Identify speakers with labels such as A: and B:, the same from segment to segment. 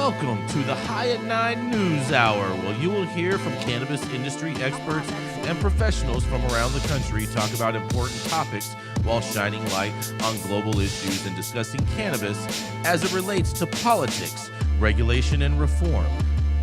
A: Welcome to the High at 9 News Hour, where you will hear from cannabis industry experts and professionals from around the country talk about important topics while shining light on global issues and discussing cannabis as it relates to politics, regulation and reform,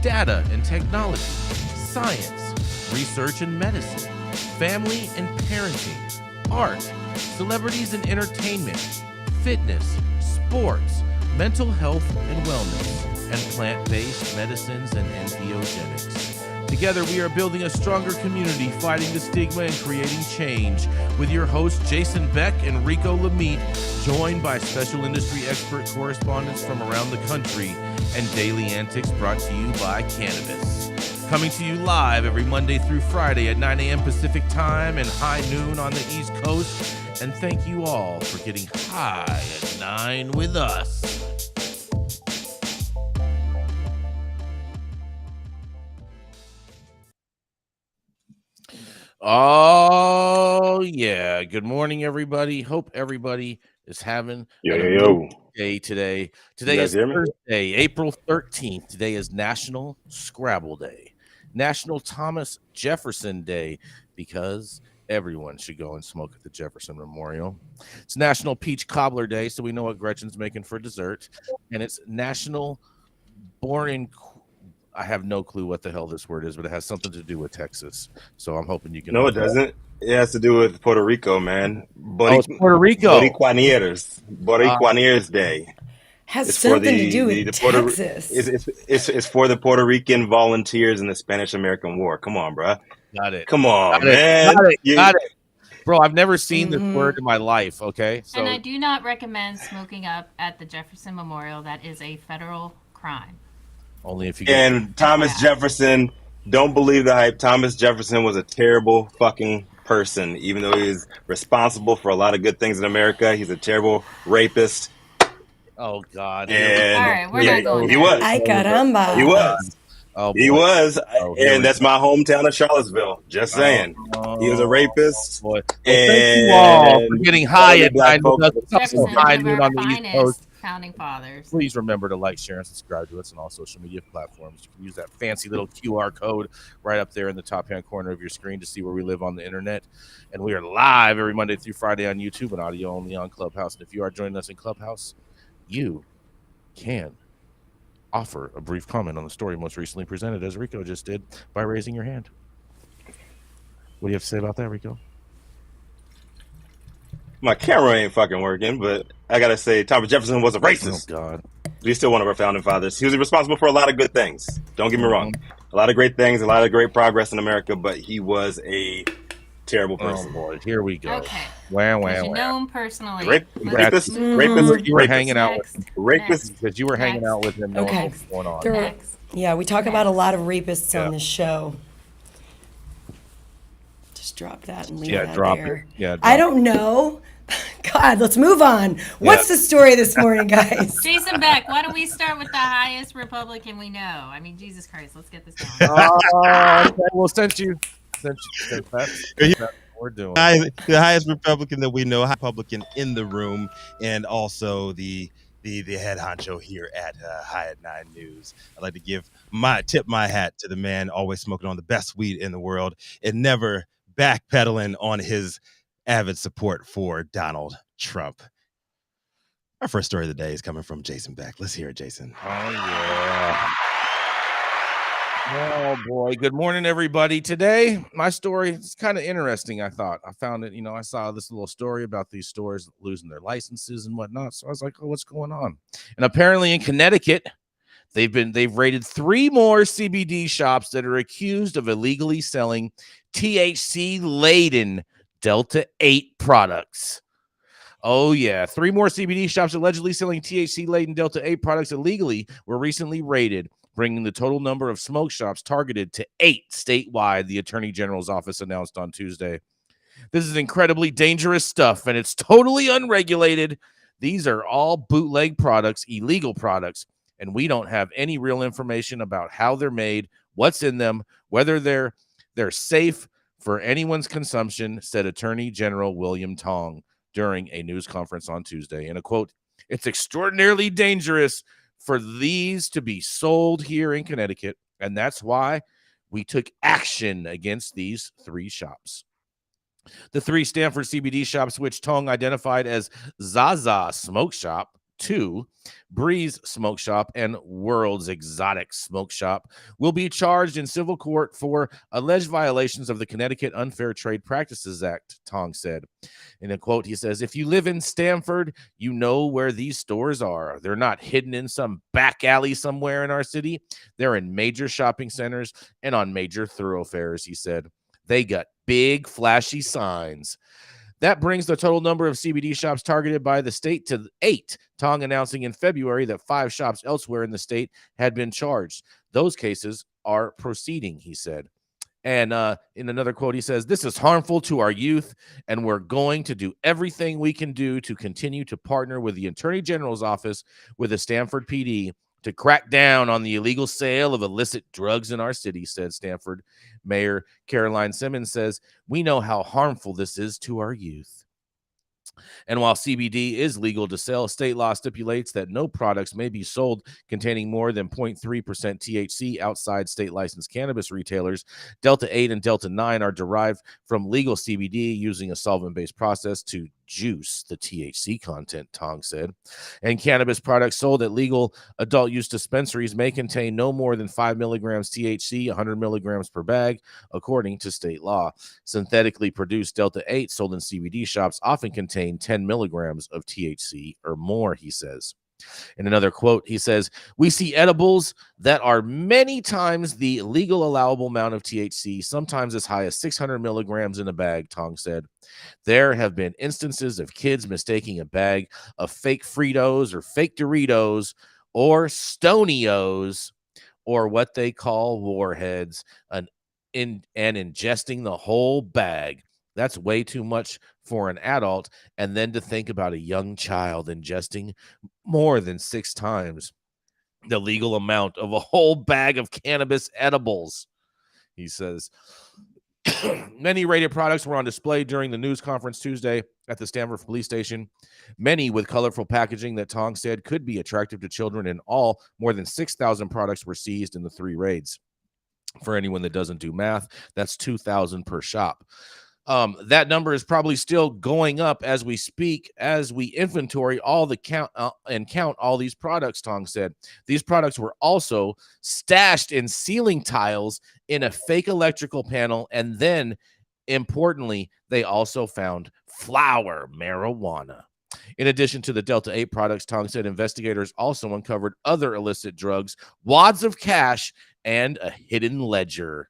A: data and technology, science, research and medicine, family and parenting, art, celebrities and entertainment, fitness, sports, mental health and wellness, and plant-based medicines and entheogenics. Together, we are building a stronger community, fighting the stigma and creating change. With your hosts, Jason Beck and Rico Lamitte, joined by special industry expert correspondents from around the country, and daily antics brought to you by Cannabis. Coming to you live every Monday through Friday at 9 a.m. Pacific Time and high noon on the East Coast. And thank you all for getting high at 9 with us. Oh, yeah. Good morning, everybody. Hope everybody is having a day today. Today is Thursday, April 13th. Today is National Scrabble Day, National Thomas Jefferson Day, because everyone should go and smoke at the Jefferson Memorial. It's National Peach Cobbler Day, so we know what Gretchen's making for dessert. And it's National Born in... I have no clue what the hell this word is, but it has something to do with Texas. So I'm hoping you can...
B: No, it doesn't. It has to do with Puerto Rico, man.
A: It's Puerto Rico.
B: Boricuanieres Day.
C: Has something to do with Texas.
B: It's for the Puerto Rican volunteers in the Spanish-American War. Come on, bro.
A: Got it.
B: Come on, man.
A: Got it. Bro, I've never seen this word in my life, okay?
D: So, and I do not recommend smoking up at the Jefferson Memorial. That is a federal crime.
A: Only if you
B: get Thomas Jefferson, don't believe the hype. Thomas Jefferson was a terrible fucking person, even though he's responsible for a lot of good things in America. He's a terrible rapist.
A: Oh, God.
B: And
D: all right, we're not going there.
B: He was.
C: Ay, caramba.
B: He was.
A: Oh,
B: he was. And that's my hometown of Charlottesville. Just saying. He was a rapist.
A: Boy. Well, thank you all for getting high at 9 with us. It's also high noon on the East Coast.
D: Founding fathers.
A: Please remember to like, share, and subscribe to us on all social media platforms. You can use that fancy little QR code right up there in the top-hand corner of your screen to see where we live on the internet. And we are live every Monday through Friday on YouTube and audio only on Clubhouse. And if you are joining us in Clubhouse, you can offer a brief comment on the story most recently presented, as Rico just did, by raising your hand. What do you have to say about that, Rico?
B: My camera ain't fucking working, but I gotta say, Thomas Jefferson was a racist.
A: Oh, God.
B: But he's still one of our founding fathers. He was responsible for a lot of good things. Don't get me wrong. A lot of great things, a lot of great progress in America, but he was a terrible person.
A: Oh, boy. Here we go.
D: Okay.
A: Wow.
D: You know him personally.
B: Rapist.
A: You were hanging out with him.
B: Rapist.
A: Because you were hanging out with him.
C: Okay.
A: What's going on.
C: Yeah, we talk about a lot of rapists on this show. Just drop that and leave that there. I don't know. God, let's move on. What's the story this morning, guys?
D: Jason Beck, why don't we start with the highest Republican we know? I mean, Jesus Christ, let's get this going.
A: Okay. Well, since that's what we're doing.
E: The highest Republican that we know, Republican in the room, and also the head honcho here at High at 9 News. I'd like to tip my hat to the man always smoking on the best weed in the world and never backpedaling on his avid support for Donald Trump. Our first story of the day is coming from Jason Beck. Let's hear it, Jason.
A: Oh, yeah. Oh, boy. Good morning, everybody. Today, my story is kind of interesting, I thought. I found it, I saw this little story about these stores losing their licenses and whatnot. So I was like, oh, what's going on? And apparently in Connecticut, they've raided 3 more CBD shops that are accused of illegally selling THC-laden Delta 8 products. Oh, yeah. 3 more CBD shops allegedly selling THC-laden Delta 8 products illegally were recently raided, bringing the total number of smoke shops targeted to 8 statewide, the Attorney General's office announced on Tuesday. This is incredibly dangerous stuff, and it's totally unregulated. These are all bootleg products, illegal products, and we don't have any real information about how they're made, what's in them, whether they're safe for anyone's consumption, said Attorney General William Tong during a news conference on Tuesday. In a quote, "It's extraordinarily dangerous for these to be sold here in Connecticut, and that's why we took action against these 3 shops. The 3 Stanford CBD shops, which Tong identified as Zaza Smoke Shop, 2, Breeze Smoke Shop, and World's Exotic Smoke Shop, will be charged in civil court for alleged violations of the Connecticut Unfair Trade Practices Act, Tong said. In a quote, he says, "If you live in Stanford, you know where these stores are. They're not hidden in some back alley somewhere in our city. They're in major shopping centers and on major thoroughfares," he said. "They got big, flashy signs." That brings the total number of CBD shops targeted by the state to 8, Tong announcing in February that 5 shops elsewhere in the state had been charged. Those cases are proceeding, he said. And in another quote, he says, "This is harmful to our youth, and we're going to do everything we can do to continue to partner with the Attorney General's office, with the Stanford PD, to crack down on the illegal sale of illicit drugs in our city," said Stanford Mayor Caroline Simmons. Says, "We know how harmful this is to our youth." And while CBD is legal to sell, state law stipulates that no products may be sold containing more than 0.3% THC outside state licensed cannabis retailers. Delta 8 and Delta 9 are derived from legal CBD using a solvent-based process to juice the THC content, Tong said. And cannabis products sold at legal adult use dispensaries may contain no more than 5 milligrams THC, 100 milligrams per bag, according to state law. Synthetically produced Delta 8 sold in CBD shops often contain 10 milligrams of THC or more, he says. In another quote, he says, "We see edibles that are many times the legal allowable amount of THC, sometimes as high as 600 milligrams in a bag," Tong said. "There have been instances of kids mistaking a bag of fake Fritos or fake Doritos or Stonios, or what they call warheads, and ingesting the whole bag. That's way too much for an adult. And then to think about a young child ingesting more than 6 times the legal amount of a whole bag of cannabis edibles," he says. Many rated products were on display during the news conference Tuesday at the Stanford Police Station, many with colorful packaging that Tong said could be attractive to children. In all, more than 6,000 products were seized in the 3 raids. For anyone that doesn't do math, that's 2,000 per shop. That number is probably still going up as we speak, as we inventory all the count all these products, Tong said. These products were also stashed in ceiling tiles in a fake electrical panel, and then, importantly, they also found flower marijuana. In addition to the Delta 8 products, Tong said investigators also uncovered other illicit drugs, wads of cash, and a hidden ledger.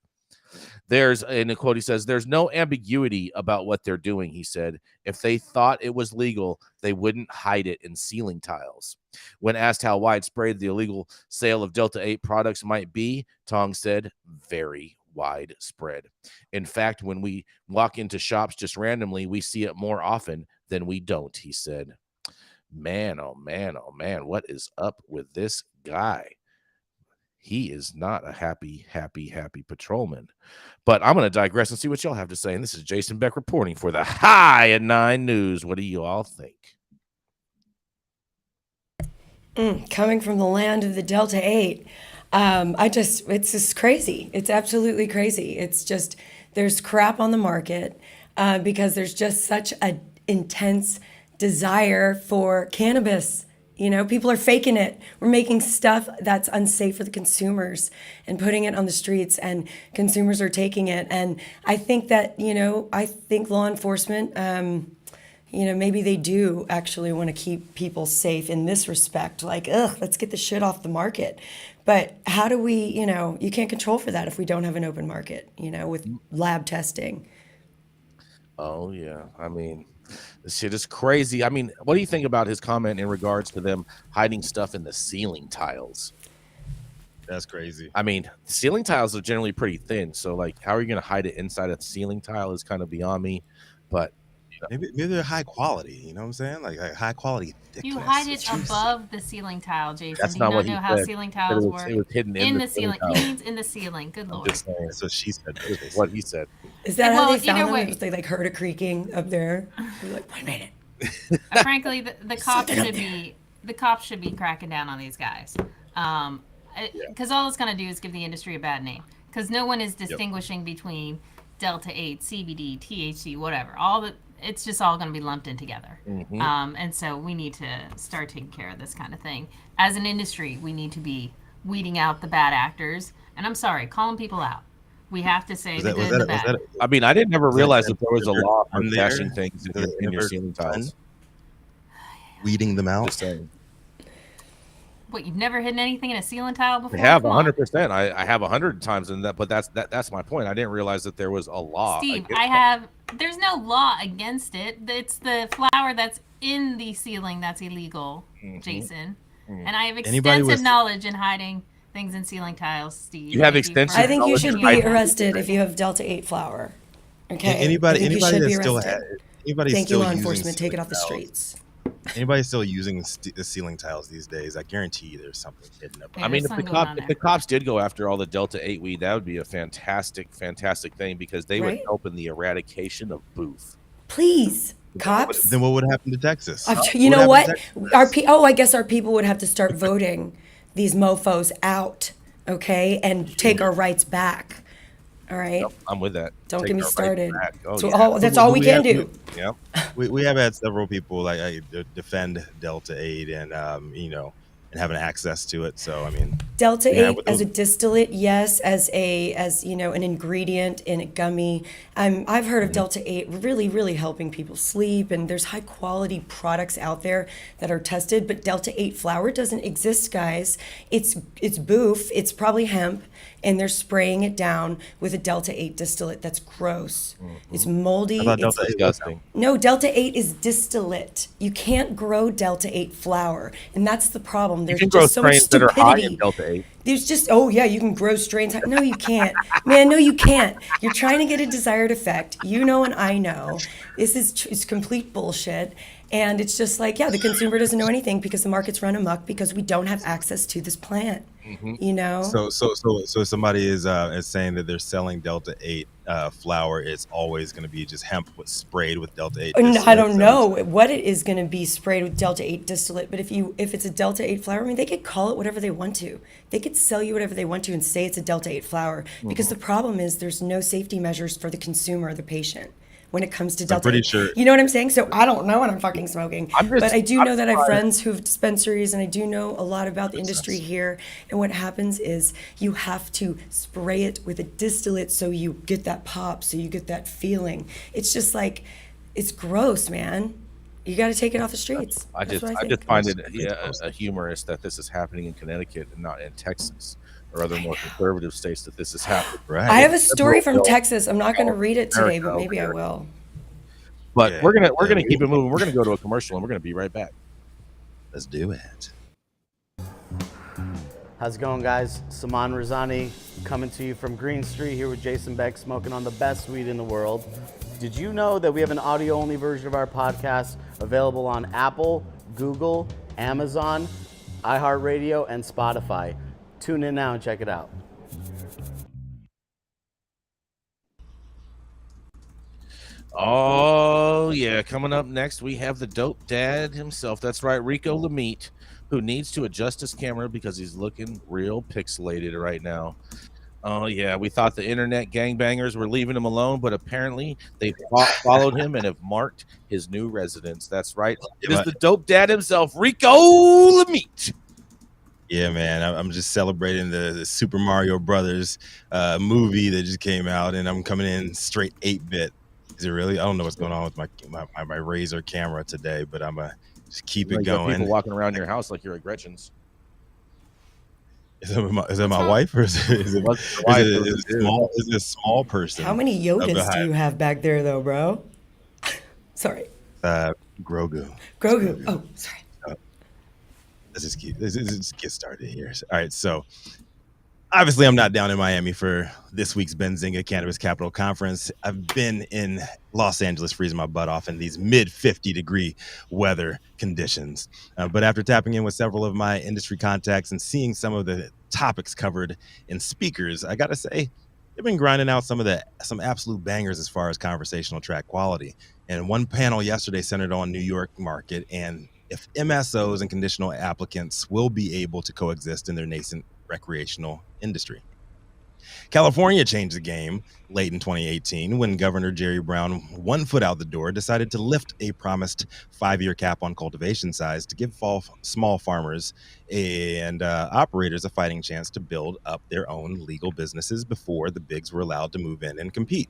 A: In a quote, he says, "There's no ambiguity about what they're doing," he said. "If they thought it was legal, they wouldn't hide it in ceiling tiles." When asked how widespread the illegal sale of Delta 8 products might be, Tong said, "Very widespread. In fact, when we walk into shops just randomly, we see it more often than we don't," he said. Man, oh man, oh man, what is up with this guy? He is not a happy patrolman. But I'm going to digress and see what y'all have to say. And this is Jason Beck reporting for the High at 9 News. What do you all think?
C: Coming from the land of the Delta 8, it's just crazy. It's absolutely crazy. It's just, there's crap on the market because there's just such an intense desire for cannabis. You know, people are faking it. We're making stuff that's unsafe for the consumers and putting it on the streets, and consumers are taking it. And I think that, I think law enforcement, maybe they do actually want to keep people safe in this respect. Like, let's get the shit off the market. But how do we, you can't control for that if we don't have an open market, with lab testing.
A: Oh, yeah. I mean, this shit is crazy. I mean, what do you think about his comment in regards to them hiding stuff in the ceiling tiles?
E: That's crazy.
A: I mean, the ceiling tiles are generally pretty thin. So, like, how are you going to hide it inside a ceiling tile is kind of beyond me. But
E: maybe they're high quality. You know what I'm saying? Like high quality thickness.
D: You hide it above the ceiling tile, Jason.
A: That's
D: Do
A: not
D: you
A: what
D: not
A: he
D: know how
A: said.
D: ceiling tiles work?
A: It was hidden in the ceiling.
D: He means in the ceiling. Good Lord.
E: That's what she said.
A: That's what he said.
C: Is that how they found them? They heard a creaking up there? They're like, wait a minute.
D: Frankly, the cops should be the cops should be cracking down on these guys. Because all it's going to do is give the industry a bad name. Because no one is distinguishing between Delta 8, CBD, THC, whatever. It's just all going to be lumped in together. And so we need to start taking care of this kind of thing. As an industry, we need to be weeding out the bad actors. And I'm sorry, calling people out. We have to say the good and the bad.
A: I mean, I didn't ever realize that there was a law for cashing things in your ceiling tiles.
E: Weeding them out.
A: Just saying.
D: What, you've never hidden anything in a ceiling tile before?
A: I have 100%. I have 100 times in that, but that's my point. I didn't realize that there was a law.
D: Steve, there's no law against it. It's the flower that's in the ceiling that's illegal, Jason. And I have extensive knowledge in hiding things in ceiling tiles, Steve.
A: You have extensive
C: I think you should be arrested if you have Delta 8 flower. Okay.
E: Anybody that still has
C: Thank you, law enforcement. Take it off the streets.
E: Anybody still using the ceiling tiles these days? I guarantee you there's something hidden up.
D: Yeah,
A: I mean, if the cops did go after all the Delta 8 weed, that would be a fantastic thing because they would help in the eradication of booth.
C: Please, cops.
E: Then what would happen to Texas?
C: You know what? I guess our people would have to start voting these mofos out, okay, and take our rights back. All right.
A: Yep, I'm with that.
C: Don't get me started.
A: Right,
C: that's all we can do.
E: Yeah. We have had several people like defend Delta 8 and and having access to it. So I mean,
C: Delta 8 as a distillate, yes, as an ingredient in a gummy. I've heard of Delta 8 really, really helping people sleep, and there's high quality products out there that are tested. But Delta 8 flower doesn't exist, guys. It's boof. It's probably hemp, and they're spraying it down with a Delta 8 distillate. That's gross. It's moldy.
E: It's disgusting.
C: No, Delta 8 is distillate. You can't grow Delta 8 flower, and that's the problem. There's just so much stupidity.
A: That are high in Delta 8.
C: There's just, you can grow strains. No, you can't. Man, no, you can't. You're trying to get a desired effect. You know and I know. This is complete bullshit. And it's just like, the consumer doesn't know anything because the market's run amok because we don't have access to this plant. You know.
E: So somebody is saying that they're selling Delta 8 flower. It's always going to be just hemp sprayed with Delta 8.
C: I don't know what it is going to be sprayed with Delta 8 distillate, but if it's a Delta 8 flower, I mean, they could call it whatever they want to. They could sell you whatever they want to and say it's a Delta 8 flower because the problem is there's no safety measures for the consumer or the patient when it comes to Delta 8.
E: Pretty sure.
C: You know what I'm saying? So I don't know what I'm fucking smoking. But I do know that I have friends who have dispensaries, and I do know a lot about the industry here. And what happens is you have to spray it with a distillate so you get that pop, so you get that feeling. It's just like, it's gross, man. You got to take it off the streets.
A: I just find it humorous that this is happening in Connecticut and not in Texas or other more conservative states that this is happening.
E: Right.
C: I have a story from Texas. I'm not going to read it today, but maybe I will.
A: But we're gonna keep it moving. We're gonna go to a commercial and we're gonna be right back.
E: Let's do it.
F: How's it going, guys? Saman Razani coming to you from Green Street here with Jason Beck, smoking on the best weed in the world. Did you know that we have an audio-only version of our podcast available on Apple, Google, Amazon, iHeartRadio, and Spotify? Tune in now and check it out.
A: Oh, yeah. Coming up next, we have the dope dad himself. That's right, Rico Lamitte, who needs to adjust his camera because he's looking real pixelated right now. Oh, yeah. We thought the internet gangbangers were leaving him alone, but apparently they followed him and have marked his new residence. That's right. It is the dope dad himself, Rico Lamitte.
E: Yeah, man, I'm just celebrating the Super Mario Brothers movie that just came out, and I'm coming in straight 8-bit. Is it really? I don't know what's going on with my Razer camera today, but I'm gonna just keep it going.
A: People walking around your house like you're at Gretchen's.
E: Is that my wife, or is it a small person?
C: How many Yodas do you have back there, though, bro? Sorry.
E: Grogu.
C: Oh, sorry.
E: Let's just get started here. All right, so obviously I'm not down in Miami for this week's Benzinga Cannabis Capital Conference. I've been in Los Angeles freezing my butt off in these mid 50-degree weather conditions. But after tapping in with several of my industry contacts and seeing some of the topics covered in speakers, I got to say, they've been grinding out some absolute bangers as far as conversational track quality. And one panel yesterday centered on New York market, and if MSOs and conditional applicants will be able to coexist in their nascent recreational industry. California changed the game late in 2018 when Governor Jerry Brown, 1 foot out the door, decided to lift a promised 5-year cap on cultivation size to give small farmers and operators a fighting chance to build up their own legal businesses before the bigs were allowed to move in and compete.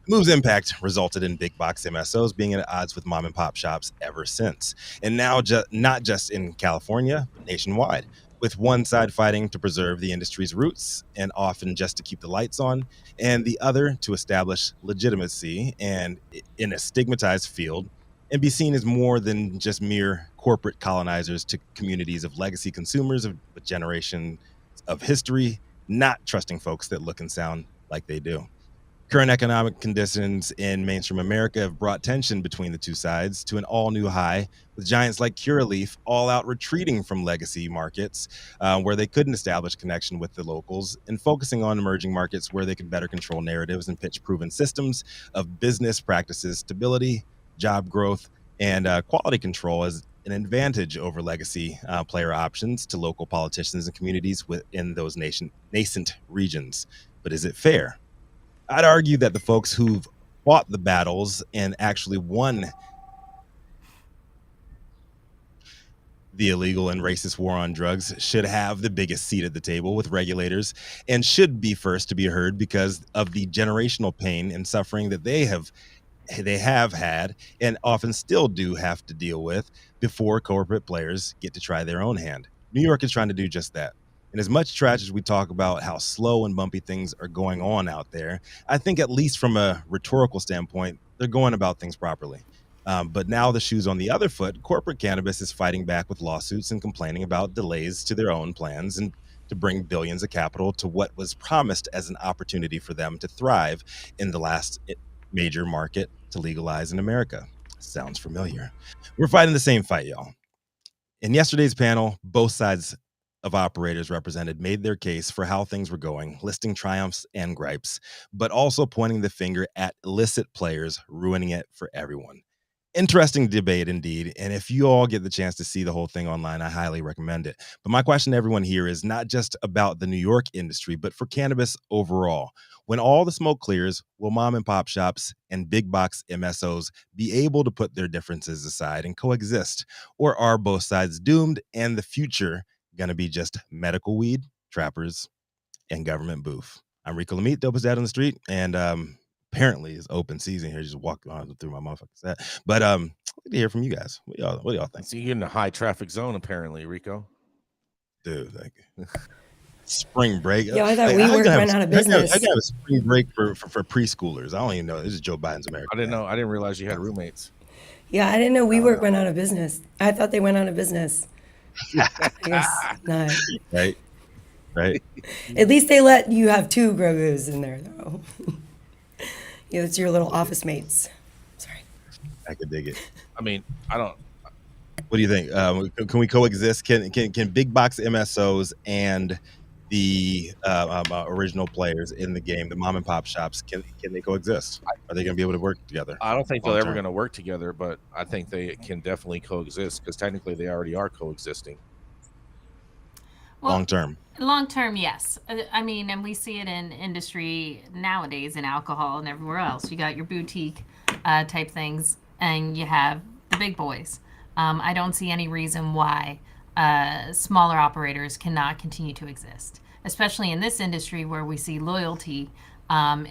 E: The move's impact resulted in big box MSOs being at odds with mom and pop shops ever since. And now not just in California, but nationwide, with one side fighting to preserve the industry's roots and often just to keep the lights on, and the other to establish legitimacy and in a stigmatized field and be seen as more than just mere corporate colonizers to communities of legacy consumers with generations of history, not trusting folks that look and sound like they do. Current economic conditions in mainstream America have brought tension between the two sides to an all-new high, with giants like Curaleaf all out retreating from legacy markets where they couldn't establish connection with the locals and focusing on emerging markets where they could better control narratives and pitch proven systems of business practices, stability, job growth, and quality control as an advantage over legacy player options to local politicians and communities within those nascent regions. But is it fair? I'd argue that the folks who've fought the battles and actually won the illegal and racist war on drugs should have the biggest seat at the table with regulators and should be first to be heard because of the generational pain and suffering that they have had and often still do have to deal with before corporate players get to try their own hand. New York is trying to do just that. And as much trash as we talk about how slow and bumpy things are going on out there, I think at least from a rhetorical standpoint, they're going about things properly. But now the shoe's on the other foot. Corporate cannabis is fighting back with lawsuits and complaining about delays to their own plans and to bring billions of capital to what was promised as an opportunity for them to thrive in the last major market to legalize in America. Sounds familiar. We're fighting the same fight, y'all. In yesterday's panel, both sides of operators represented made their case for how things were going, listing triumphs and gripes, but also pointing the finger at illicit players ruining it for everyone. Interesting debate indeed, and if you all get the chance to see the whole thing online, I highly recommend it. But my question to everyone here is not just about the New York industry, but for cannabis overall. When all the smoke clears, will mom and pop shops and big box MSOs be able to put their differences aside and coexist? Or are both sides doomed and the future going to be just medical weed, trappers, and government boof? I'm Rico Lamitte, dopest dad on the street, and apparently it's open season here. Just walking on through my motherfucking set. But I'd like to hear from you guys. What do y'all think?
A: So you're in a high traffic zone, apparently, Rico.
E: Dude, thank you. Spring break.
C: Yeah, I thought WeWork went out of business.
E: I got a spring break for preschoolers. I don't even know. This is Joe Biden's America.
A: I didn't know. I didn't realize you had roommates.
C: Yeah, I didn't know WeWork went out of business. I thought they went out of business. I guess not.
E: Right.
C: At least they let you have 2 Grogu's in there, though. Yeah, it's your little office mates. Sorry.
E: I could dig it.
A: I mean, I don't.
E: What do you think? Can we coexist? Can big box MSOs and the original players in the game, the mom and pop shops, can they coexist? Are they going to be able to work together?
A: I don't think they're ever going to work together, but I think they can definitely coexist because technically they already are coexisting.
D: Well,
E: long term,
D: yes. I mean, and we see it in industry nowadays in alcohol and everywhere else. You got your boutique type things, and you have the big boys. I don't see any reason why smaller operators cannot continue to exist, especially in this industry where we see loyalty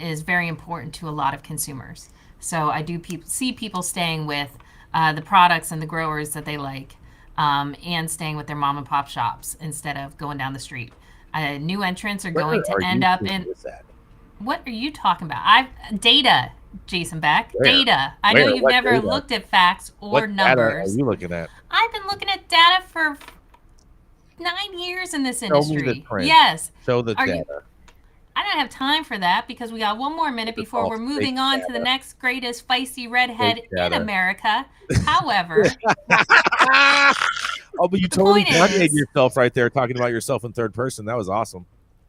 D: is very important to a lot of consumers. So I do see people staying with the products and the growers that they like, and staying with their mom and pop shops instead of going down the street. New entrants are going to end up in. What are you talking about? Data, Jason Beck. Data. I know you've never looked at facts or numbers.
A: What are you looking at?
D: I've been looking at data for 9 years in this industry.
A: Show me the print.
D: Yes.
A: Show the data.
D: I don't have time for that because we got one more minute before we're moving on to the next greatest feisty redhead in America. However,
A: but you totally dominated yourself right there, talking about yourself in third person. That was awesome.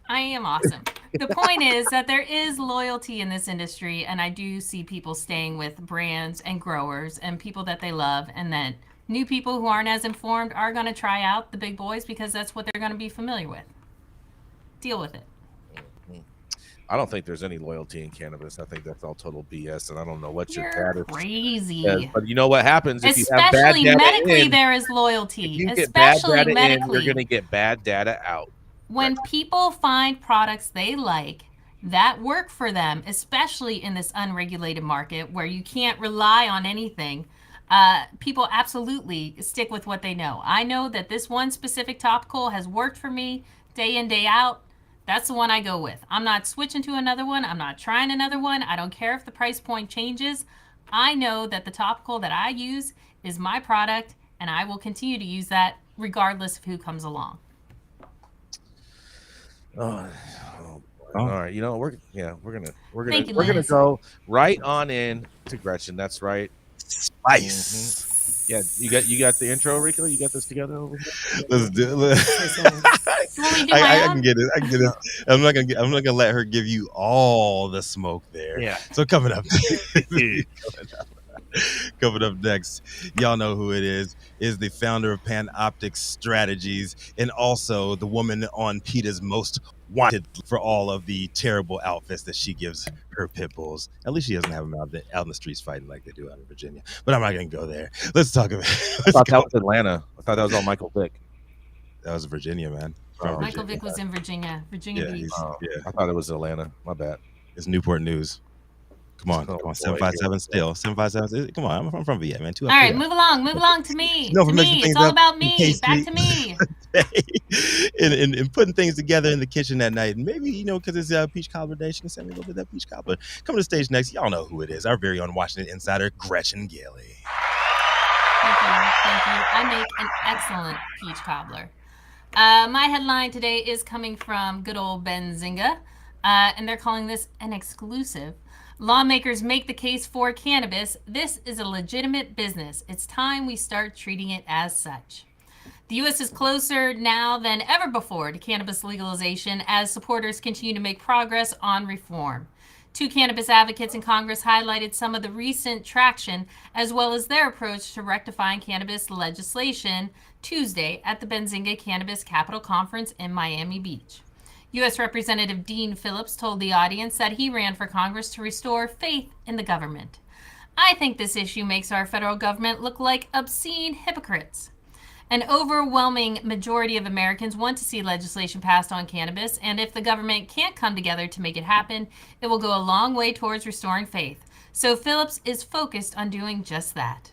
D: I am awesome. The point is that there is loyalty in this industry, and I do see people staying with brands and growers and people that they love, and then new people who aren't as informed are going to try out the big boys because that's what they're going to be familiar with. Deal with it.
A: I don't think there's any loyalty in cannabis. I think that's all total BS, and I don't know what your
D: You're
A: data
D: crazy.
A: says. But you know what happens if you have bad
D: Especially
A: data
D: medically,
A: in,
D: there is
A: if
D: loyalty.
A: you get bad
D: Especially
A: data in,
D: medically.
A: you're going to get bad data out.
D: When people find products they like that work for them, especially in this unregulated market where you can't rely on anything, people absolutely stick with what they know. I know that this one specific topical has worked for me day in, day out. That's the one I go with. I'm not switching to another one. I'm not trying another one. I don't care if the price point changes. I know that the topical that I use is my product, and I will continue to use that regardless of who comes along.
A: Oh, all right. You know, we're gonna
D: Thank you, Liz.
A: go right on in to Gretchen. That's right.
E: Spice.
A: Yeah, you got the intro, Rico. You got this together over here.
E: Let's do it.
D: You want me to do my
E: I
D: own?
E: can get it. I can get it. I'm not gonna let her give you all the smoke there.
A: Yeah.
E: So coming up next, y'all know who it is the founder of Panoptic Strategies and also the woman on PETA's most wanted for all of the terrible outfits that she gives her pit bulls. At least she doesn't have them out in the streets fighting like they do out in Virginia. But I'm not going to go there. Let's talk about it.
A: I thought that was Atlanta. I thought that was all Michael Vick.
E: That was Virginia, man.
A: Oh,
D: Michael Vick was in Virginia
E: Yeah,
D: Beach.
A: I thought it was Atlanta. My bad.
E: It's Newport News. Come on,
A: Oh, boy.
E: 757 still. 757. Come on, I'm from VA, man.
D: All right, move along to me.
E: No,
D: To
E: for mixing
D: me.
E: things
D: It's all
E: up
D: about
E: in
D: me.
E: case
D: Back
E: we-
D: to me.
E: and putting things together in the kitchen that night. And maybe, you know, because it's Peach Cobbler Day, she can send me a little bit of that Peach Cobbler. Coming to the stage next, y'all know who it is. Our very own Washington insider, Gretchen Gailey.
D: Thank you. I make an excellent peach cobbler. My headline today is coming from good old Benzinga, and they're calling this an exclusive. Lawmakers make the case for cannabis. This is a legitimate business. It's time we start treating it as such. The U.S. is closer now than ever before to cannabis legalization as supporters continue to make progress on reform. Two cannabis advocates in Congress highlighted some of the recent traction as well as their approach to rectifying cannabis legislation Tuesday at the Benzinga Cannabis Capital Conference in Miami Beach. U.S. Representative Dean Phillips told the audience that he ran for Congress to restore faith in the government. I think this issue makes our federal government look like obscene hypocrites. An overwhelming majority of Americans want to see legislation passed on cannabis, and if the government can't come together to make it happen, it will go a long way towards restoring faith. So Phillips is focused on doing just that.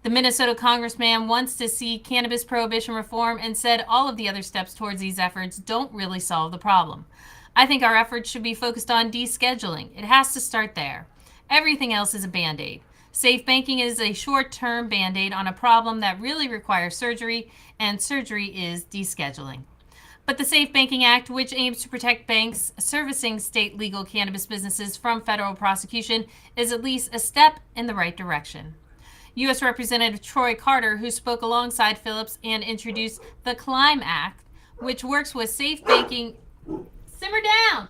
D: The Minnesota congressman wants to see cannabis prohibition reform and said all of the other steps towards these efforts don't really solve the problem. I think our efforts should be focused on descheduling. It has to start there. Everything else is a Band-Aid. Safe banking is a short-term Band-Aid on a problem that really requires surgery, and surgery is descheduling. But the Safe Banking Act, which aims to protect banks servicing state legal cannabis businesses from federal prosecution, is at least a step in the right direction. U.S. Representative Troy Carter, who spoke alongside Phillips and introduced the CLIMB Act, which works with Safe Banking... Simmer down!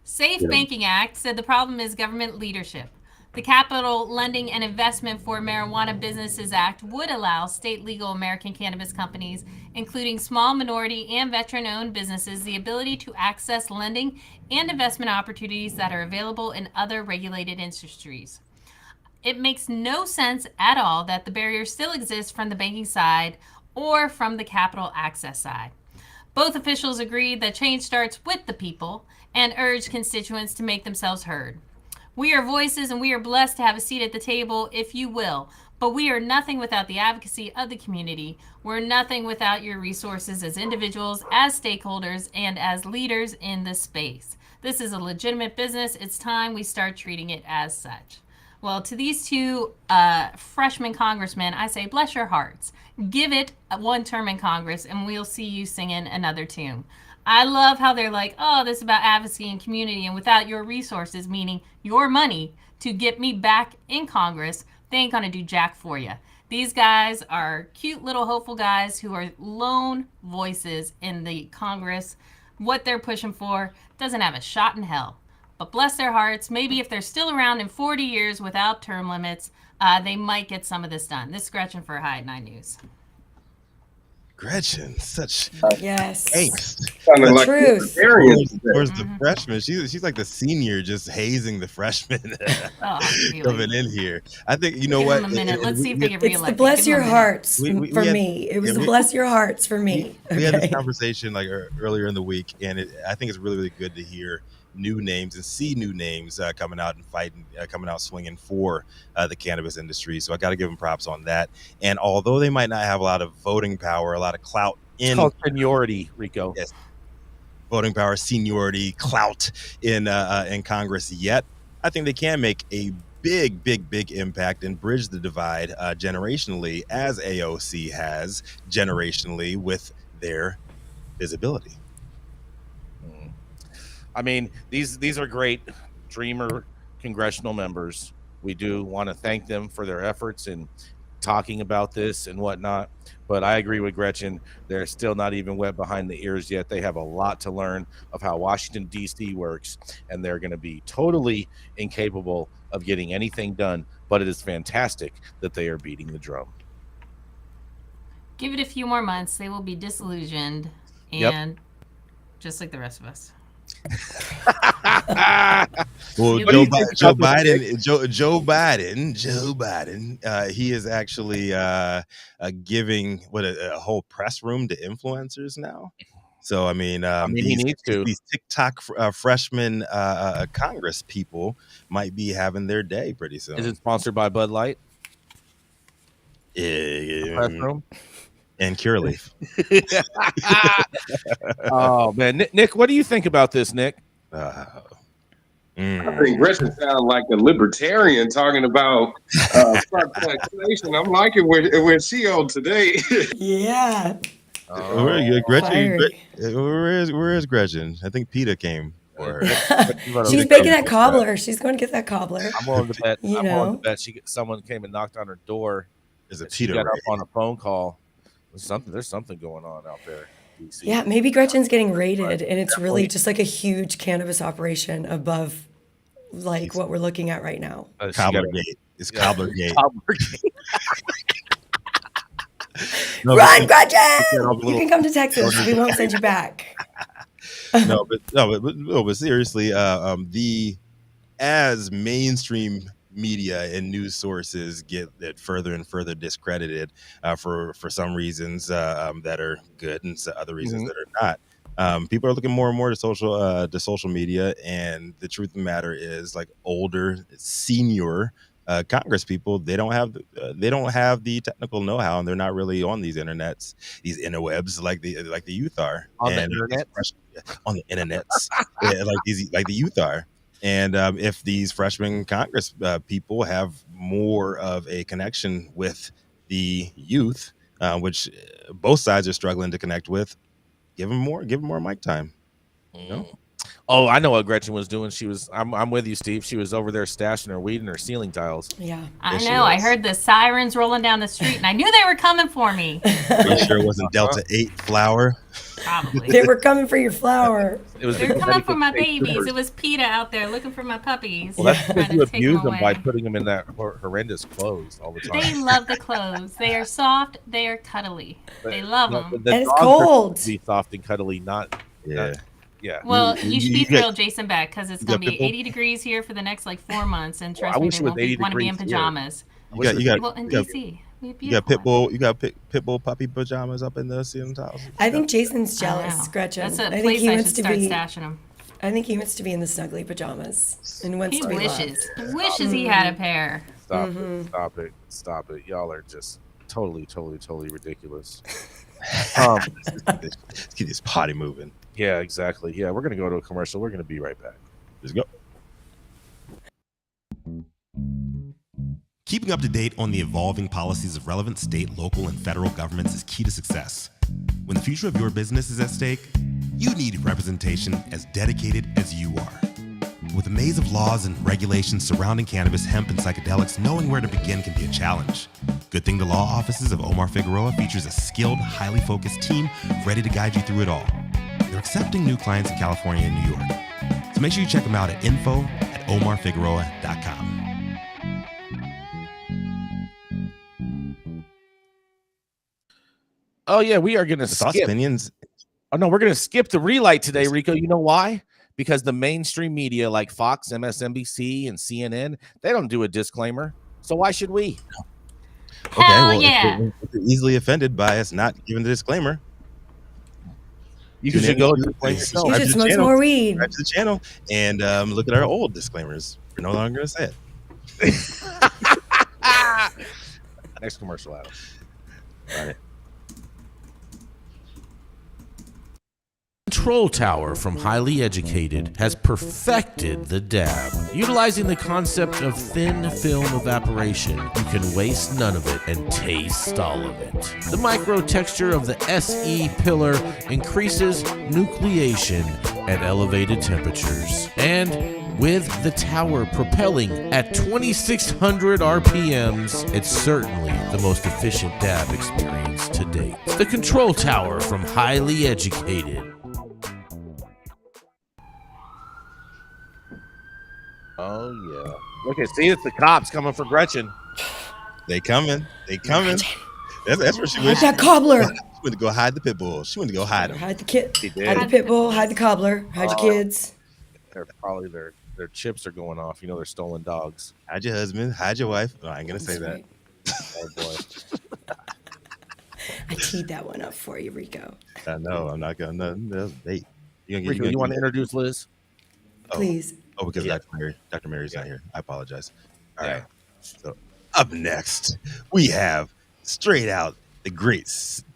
D: Safe Banking Act said the problem is government leadership. The Capital Lending and Investment for Marijuana Businesses Act would allow state legal American cannabis companies, including small minority and veteran-owned businesses, the ability to access lending and investment opportunities that are available in other regulated industries. It makes no sense at all that the barrier still exists from the banking side or from the capital access side. Both officials agreed that change starts with the people and urged constituents to make themselves heard. We are voices and we are blessed to have a seat at the table, if you will, but we are nothing without the advocacy of the community. We're nothing without your resources as individuals, as stakeholders, and as leaders in this space. This is a legitimate business. It's time we start treating it as such. Well, to these two freshman congressmen, I say, bless your hearts. Give it one term in Congress, and we'll see you singing another tune. I love how they're like, oh, this is about advocacy and community, and without your resources, meaning your money, to get me back in Congress, they ain't going to do jack for you. These guys are cute little hopeful guys who are lone voices in the Congress what they're pushing for doesn't have a shot in hell. But bless their hearts, maybe if they're still around in 40 years without term limits, they might get some of this done. This is Gretchen for High at 9 News.
E: Gretchen, such
C: Yes.
E: angst.
B: Sounding like
C: Truth.
E: Where's the freshman? She's like the senior, just hazing the freshmen coming in here. I think you know
D: Give
E: what.
D: them a minute. Let's see if they get
C: It's
D: reelected.
C: the bless
D: Give them
C: your
D: a minute.
C: hearts
E: We
C: for
E: had-
C: me. It was
E: yeah,
C: the
E: we-
C: bless your hearts for me.
E: We had this
C: Okay.
E: conversation like earlier in the week, and I think it's really, really good to hear new names and see new names coming out and fighting, coming out swinging for the cannabis industry. So I got to give them props on that. And although they might not have a lot of voting power, a lot of clout
A: It's
E: in
A: called seniority, Rico.
E: Yes. Voting power, seniority, clout in Congress yet, I think they can make a big impact and bridge the divide generationally, as AOC has generationally with their visibility.
A: I mean, these are great dreamer congressional members. We do want to thank them for their efforts in talking about this and whatnot. But I agree with Gretchen. They're still not even wet behind the ears yet. They have a lot to learn of how Washington, D.C. works, and they're going to be totally incapable of getting anything done. But it is fantastic that they are beating the drum.
D: Give it a few more months. They will be disillusioned
E: Yep.
D: and just like the rest of us.
E: Well,
D: What do
E: Joe,
D: you
E: Joe
A: think about
E: Joe Biden, he is actually giving a whole press room to influencers now. So I mean,
A: he needs to.
E: These TikTok freshman Congress people might be having their day pretty soon.
A: Is it sponsored by Bud Light? Press room?
E: And Cureleaf.
A: Oh man, Nick, what do you think about this, Nick?
G: I think Gretchen sounds like a libertarian talking about stock taxation. I'm liking where she on today.
C: Yeah.
E: Gretchen.
C: Fiery.
E: Where is Gretchen? I think PETA came for her.
C: She's baking that cobbler. She's going to get that cobbler.
A: I'm willing to bet.
C: You
A: I'm willing
C: know?
A: to bet someone came and knocked on her door.
E: Is a
A: and she
E: PETA
A: got up
E: raid.
A: on a phone call. There's something going on out there. in DC.
C: Yeah, maybe Gretchen's getting raided, and it's really just like a huge cannabis operation above like what we're looking at right now.
A: She got
E: Cobblergate. It's Cobblergate. No,
C: Run,
E: but-
C: Gretchen!
E: little-
C: You can come to Texas. We won't send you back.
E: but seriously, as mainstream media and news sources get that further and further discredited for some reasons that are good and other reasons that are not. People are looking more and more to social media, and the truth of the matter is, like older senior Congress people, they don't have the technical know-how, and they're not really on these internets, these interwebs like the youth are
A: On the
E: and
A: internet?
E: on the internets, like the youth are. And if these freshman Congress people have more of a connection with the youth, which both sides are struggling to connect with, give them more mic time. You know?
A: Oh, I know what Gretchen was doing. I'm with you, Steve. She was over there stashing her weed in her ceiling tiles.
C: Yeah.
D: I
E: Yes, she
D: know. I
E: was.
D: heard the sirens rolling down the street, and I knew they were coming for me.
E: Pretty sure it wasn't Delta 8 flower.
D: Probably.
C: They were coming for your flower.
A: It was
D: They were coming for my
A: State
D: babies.
A: Troopers.
D: It was PETA out there looking for my puppies.
A: Well, that's
D: trying
A: because
D: to
A: you
D: take
A: abuse them
D: away.
A: by putting them in that horrendous clothes all the time.
D: They love the clothes. They are soft. They are cuddly. They love them.
C: And it's
A: dogs are
C: cold.
A: supposed to be soft and cuddly, not.
E: Yeah.
A: Yeah.
D: Well, you should be
E: you get-
D: thrilled, Jason Beck, because it's
E: you
D: going to
E: got
D: be
E: Pitbull?
D: 80 degrees here for the next like 4 months, and trust
A: I
D: me,
A: wish
D: they
A: it was
D: won't
A: 80
D: want to be in
A: degrees here.
D: pajamas.
E: You got
D: Well, in
E: you got-
D: DC, we have
E: you got
D: beautiful
E: Pitbull puppy pajamas up in the ceiling tiles.
C: I think Jason's
D: weather. I
C: jealous,
D: know.
C: Gretchen.
D: That's a
C: I think
D: place
C: he
D: I should
C: wants to
D: start
C: be.
D: stashing them.
C: I think he wants to be in the snuggly pajamas and wants
D: He
C: to be
D: wishes.
C: loved.
D: He wishes he had a pair.
A: Stop it. Stop it. Y'all are just totally ridiculous.
E: Let's get this potty moving.
A: Yeah, exactly. Yeah, we're going to go to a commercial. We're going to be right back.
E: Let's go.
H: Keeping up to date on the evolving policies of relevant state, local, and federal governments is key to success. When the future of your business is at stake, you need representation as dedicated as you are. With a maze of laws and regulations surrounding cannabis, hemp, and psychedelics, knowing where to begin can be a challenge. Good thing the law offices of Omar Figueroa features a skilled, highly focused team ready to guide you through it all. they're accepting new clients in California and New York. So make sure you check them out at info@omarfigueroa.com.
A: Oh yeah, we are gonna
E: Thoughts,
A: skip.
E: opinions.
A: Oh no, we're gonna skip the relight today, Rico. You know why? Because the mainstream media like Fox, MSNBC, and CNN, they don't do a disclaimer. So why should we?
E: Okay,
D: Hell
E: well,
D: yeah.
E: if you're easily offended by us not giving the disclaimer,
A: You
E: tune
A: should
E: in
A: go
E: to-
A: to the
C: You
E: subscribe
C: should
E: to the
C: smoke
E: channel.
C: more weed.
E: Subscribe to the channel and look at our old disclaimers. We're no longer going to say it.
A: Next commercial, Adam.
E: All right.
A: Control Tower from Highly Educated has perfected the dab. Utilizing the concept of thin film evaporation, you can waste none of it and taste all of it. The micro texture of the SE pillar increases nucleation at elevated temperatures. And with the tower propelling at 2,600 RPMs, it's certainly the most efficient dab experience to date. The Control Tower from Highly Educated. Oh yeah. Look at see, it's the cops coming for Gretchen.
E: They coming. That's where she
C: Hide
E: went.
C: that cobbler.
E: She went to go hide the pit bull. She went to go hide him.
C: Hide the kid.
A: She did.
C: Hide the pit bull. Hide the cobbler. Hide your kids.
A: They're probably their chips are going off. You know they're stolen dogs.
E: Hide your husband. Hide your wife. No, I ain't gonna say
C: That's
E: that.
C: right.
A: Oh boy.
C: I teed that one up for you, Rico.
E: I know. I'm not gonna. That's bait.
A: Rico, you want to introduce Liz?
C: Please.
E: Oh, because
A: Yeah.
E: Dr. Mary's not here. I apologize. All
A: Yeah.
E: right. So up next, we have straight out the great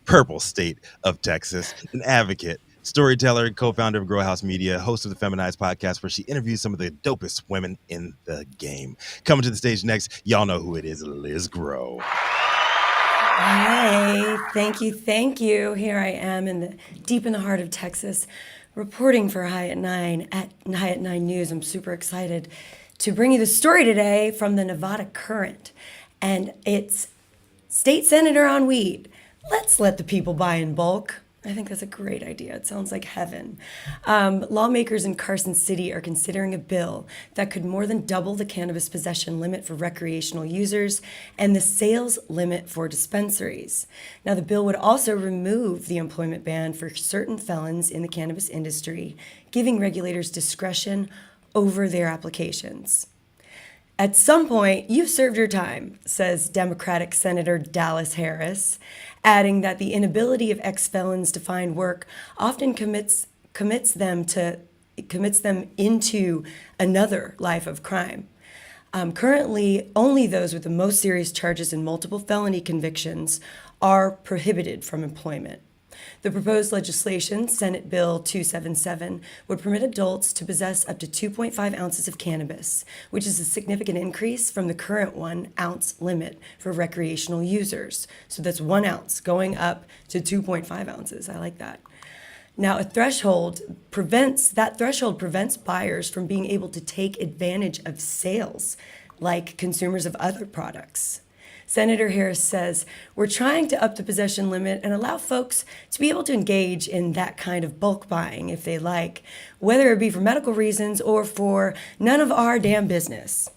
E: purple state of Texas, an advocate, storyteller, and co-founder of Grow House Media, host of the Feminized podcast, where she interviews some of the dopest women in the game. Coming to the stage next, y'all know who it is, Liz Grow.
C: Hey, thank you. Here I am deep in the heart of Texas, reporting for High at 9 News. I'm super excited to bring you the story today from the Nevada Current, and it's State Senator on weed. Let's let the people buy in bulk. I think that's a great idea. It sounds like heaven. Lawmakers in Carson City are considering a bill that could more than double the cannabis possession limit for recreational users and the sales limit for dispensaries. Now, the bill would also remove the employment ban for certain felons in the cannabis industry, giving regulators discretion over their applications. At some point, you've served your time, says Democratic Senator Dallas Harris, adding that the inability of ex-felons to find work often commits them into another life of crime. Currently, only those with the most serious charges and multiple felony convictions are prohibited from employment. The proposed legislation, Senate Bill 277, would permit adults to possess up to 2.5 ounces of cannabis, which is a significant increase from the current 1 ounce limit for recreational users. So that's 1 ounce going up to 2.5 ounces. I like that. Now, that threshold prevents buyers from being able to take advantage of sales like consumers of other products. Senator Harris says, we're trying to up the possession limit and allow folks to be able to engage in that kind of bulk buying if they like, whether it be for medical reasons or for none of our damn business.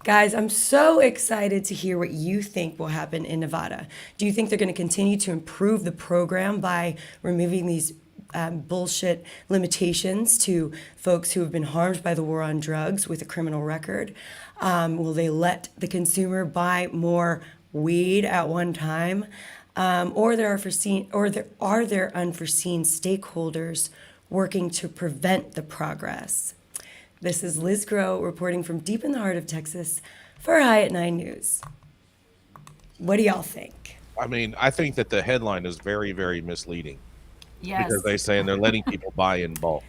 C: Guys, I'm so excited to hear what you think will happen in Nevada. Do you think they're going to continue to improve the program by removing these bullshit limitations to folks who have been harmed by the war on drugs with a criminal record? Will they let the consumer buy more weed at one time? Or are there unforeseen stakeholders working to prevent the progress? This is Liz Grow reporting from deep in the heart of Texas for High at 9 News. What do y'all think?
A: I mean, I think that the headline is very, very misleading.
D: Yes.
A: Because they're saying they're letting people buy in bulk.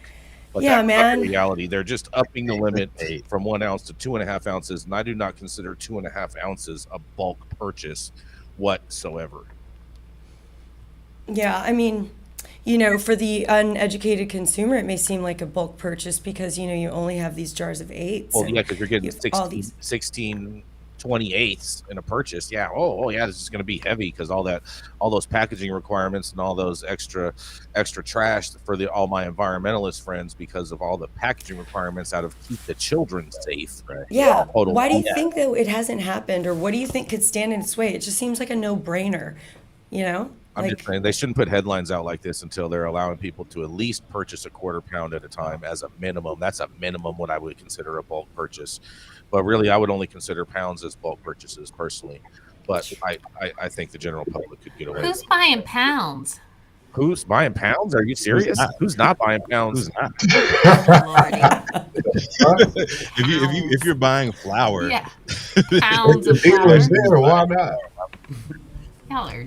A: But
C: Yeah,
A: that's
C: man.
A: not the reality. They're just upping the limit from 1 ounce to 2.5 ounces. And I do not consider 2.5 ounces a bulk purchase whatsoever.
C: Yeah, I mean, for the uneducated consumer, it may seem like a bulk purchase because, you only have these jars of 8s.
A: Well, yeah, because you're getting
C: all these
A: 16 28ths in a purchase. Yeah. Oh yeah, this is going to be heavy because all those packaging requirements and all those extra trash for all my environmentalist friends because of all the packaging requirements out of keep the children safe. Right.
C: Yeah.
A: Total.
C: Why do you think that it hasn't happened, or what do you think could stand in its way? It just seems like a no-brainer, you know?
A: I'm just saying they shouldn't put headlines out like this until they're allowing people to at least purchase a quarter pound at a time as a minimum. That's a minimum what I would consider a bulk purchase. But really, I would only consider pounds as bulk purchases personally. But I think the general public could get away with it.
D: Who's buying pounds?
A: Who's buying pounds? Are you serious? Who's not buying pounds?
E: Who's not?
D: Lordy.
E: if you're buying flour,
D: Yeah. Pounds of flour.
G: English there, why not?
D: Y'all are.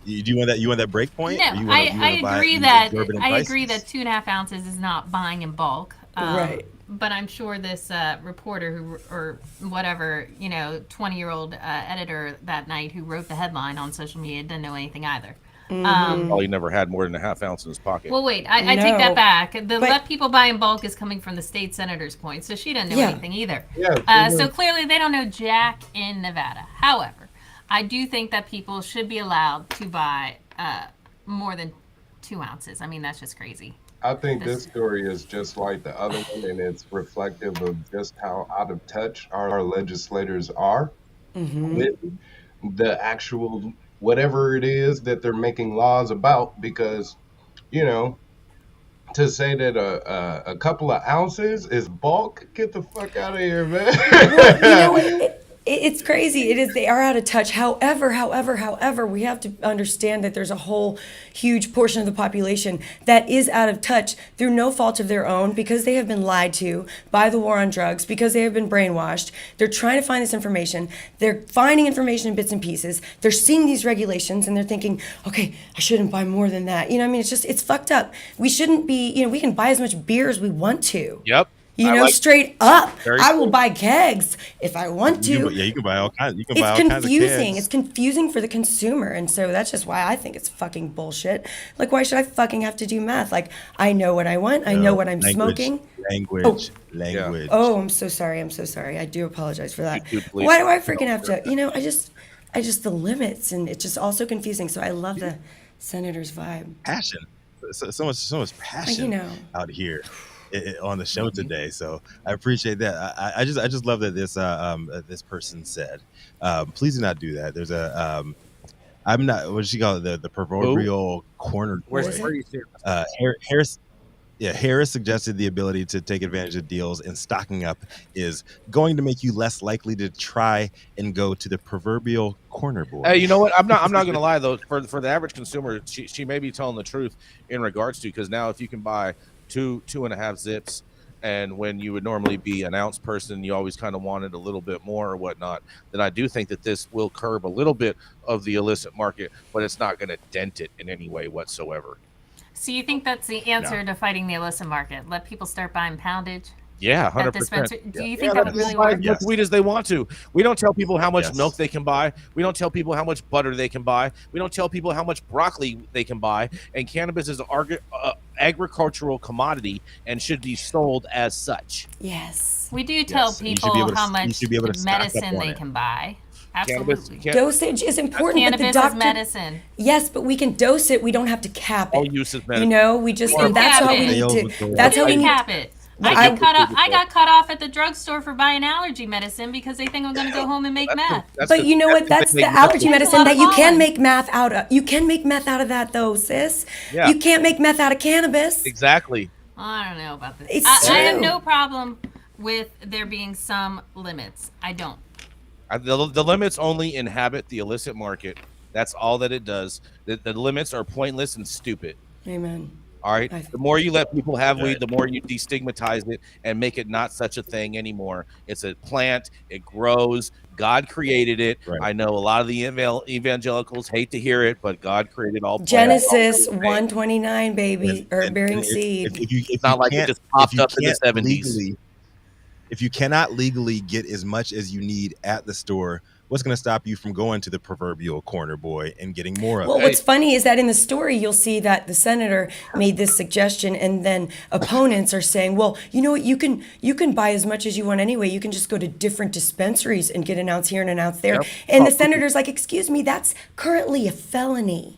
E: Do you want that? You want that break point?
D: No,
E: Or you wanna
D: I
E: buy
D: agree
E: these
D: that
E: exorbitant
D: I
E: prices?
D: agree that 2.5 ounces is not buying in bulk.
C: Right.
D: But I'm sure this reporter or whatever, 20-year-old editor that night who wrote the headline on social media didn't know anything either.
A: He never had more than a half ounce in his pocket.
D: Well, wait, I take
C: No.
D: that back. The
C: But-
D: let people buy in bulk is coming from the state senator's point, so she doesn't know
C: Yeah.
D: anything either.
G: Yeah,
D: So clearly they don't know jack in Nevada. However, I do think that people should be allowed to buy more than 2 ounces. I mean, that's just crazy.
G: I think this story is just like the other one, and it's reflective of just how out of touch our legislators are with the actual whatever it is that they're making laws about. Because, to say that a couple of ounces is bulk, get the fuck out of here, man.
C: Well, it's crazy. It is. They are out of touch. However, we have to understand that there's a whole huge portion of the population that is out of touch through no fault of their own, because they have been lied to by the war on drugs, because they have been brainwashed. They're trying to find this information. They're finding information in bits and pieces. They're seeing these regulations and they're thinking, okay, I shouldn't buy more than that. It's fucked up. We shouldn't be, we can buy as much beer as we want to.
A: Yep.
C: Straight up.
A: Very
C: I will
A: cool.
C: buy kegs if I want to.
E: You can buy all kinds. You can
C: It's
E: buy all kinds of
C: confusing.
E: kegs.
C: It's confusing for the consumer. And so that's just why I think it's fucking bullshit. Like, why should I fucking have to do math? Like, I know what I want. I know what I'm smoking.
E: Language.
C: Oh, I'm so sorry. I do apologize for that.
A: You too, please.
C: Why do I freaking have to? I just the limits, and it's just also confusing. So I love the senator's vibe.
E: Passion. So much passion out here on the show today. So I appreciate that. I just love that this person said, please do not do that. There's I'm not, what does she call it? The proverbial corner.
A: Where
C: What is
A: are you seeing?
E: Harris suggested the ability to take advantage of deals, and stocking up is going to make you less likely to try and go to the proverbial corner board.
A: Hey, you know what? I'm not going to lie though. For the average consumer, she may be telling the truth in regards to, because now if you can buy 2.5 zips, and when you would normally be an ounce person, you always kind of wanted a little bit more or whatnot, then I do think that this will curb a little bit of the illicit market, but it's not going to dent it in any way whatsoever.
D: So you think that's the answer to fighting the illicit market? Let people start buying poundage?
A: Yeah,
D: At
A: 100%.
D: dispensary? Do you think that would really
A: buy
D: work?
A: as much weed as they want to. We don't tell people how much
E: Yes.
A: milk they can buy. We don't tell people how much butter they can buy. We don't tell people how much broccoli they can buy. And cannabis is an agricultural commodity and should be sold as such.
C: Yes.
D: We do tell
E: Yes, and you should
D: people
E: be able to-
D: how
E: you
D: much
E: should be able to stock up
D: medicine
E: on
D: they
E: it.
D: can buy.
A: Cannabis,
D: Absolutely.
C: Dosage is important, but the
D: Cannabis
C: doctor.
D: is medicine.
C: Yes, but we can dose it. We don't have to cap it.
A: all use is medicine.
C: We just,
D: can
C: and that's
D: cap
C: how
D: it.
C: we need
E: They
C: to.
E: over-
C: That's how
D: We
C: we need.
D: cap it. I got cut off at the drugstore for buying allergy medicine because they think I'm going to go home and make meth.
C: But you know what? That's the allergy
D: There's a
C: medicine
D: lot
C: that
D: of
C: you can
D: pollen.
C: make meth out of. You can make meth out of that, though, sis.
A: Yeah.
C: You can't make meth out of cannabis.
A: Exactly.
D: I don't know about this.
C: It's
D: I have
C: true.
D: no problem with there being some limits. I don't.
A: The limits only inhabit the illicit market. That's all that it does. The limits are pointless and stupid.
C: Amen.
A: All right. The more you let people have weed, the more you destigmatize it and make it not such a thing anymore. It's a plant. It grows. God created it.
E: Right.
A: I know a lot of the evangelicals hate to hear it, but God created all plants.
C: Genesis 1:29, baby,
E: And-
C: herb bearing
E: and
C: seed.
E: If you
A: It's not like it
E: can't-
A: just popped
E: if you
A: up in the
E: can't
A: 70s.
E: If you cannot legally get as much as you need at the store, what's going to stop you from going to the proverbial corner boy and getting more of
C: Well,
E: it?
C: what's funny is that in the story, you'll see that the senator made this suggestion, and then opponents are saying, well, you know what, you can buy as much as you want anyway. You can just go to different dispensaries and get an ounce here and an ounce there.
A: Yep.
C: And the senator's like, excuse me, that's currently a felony.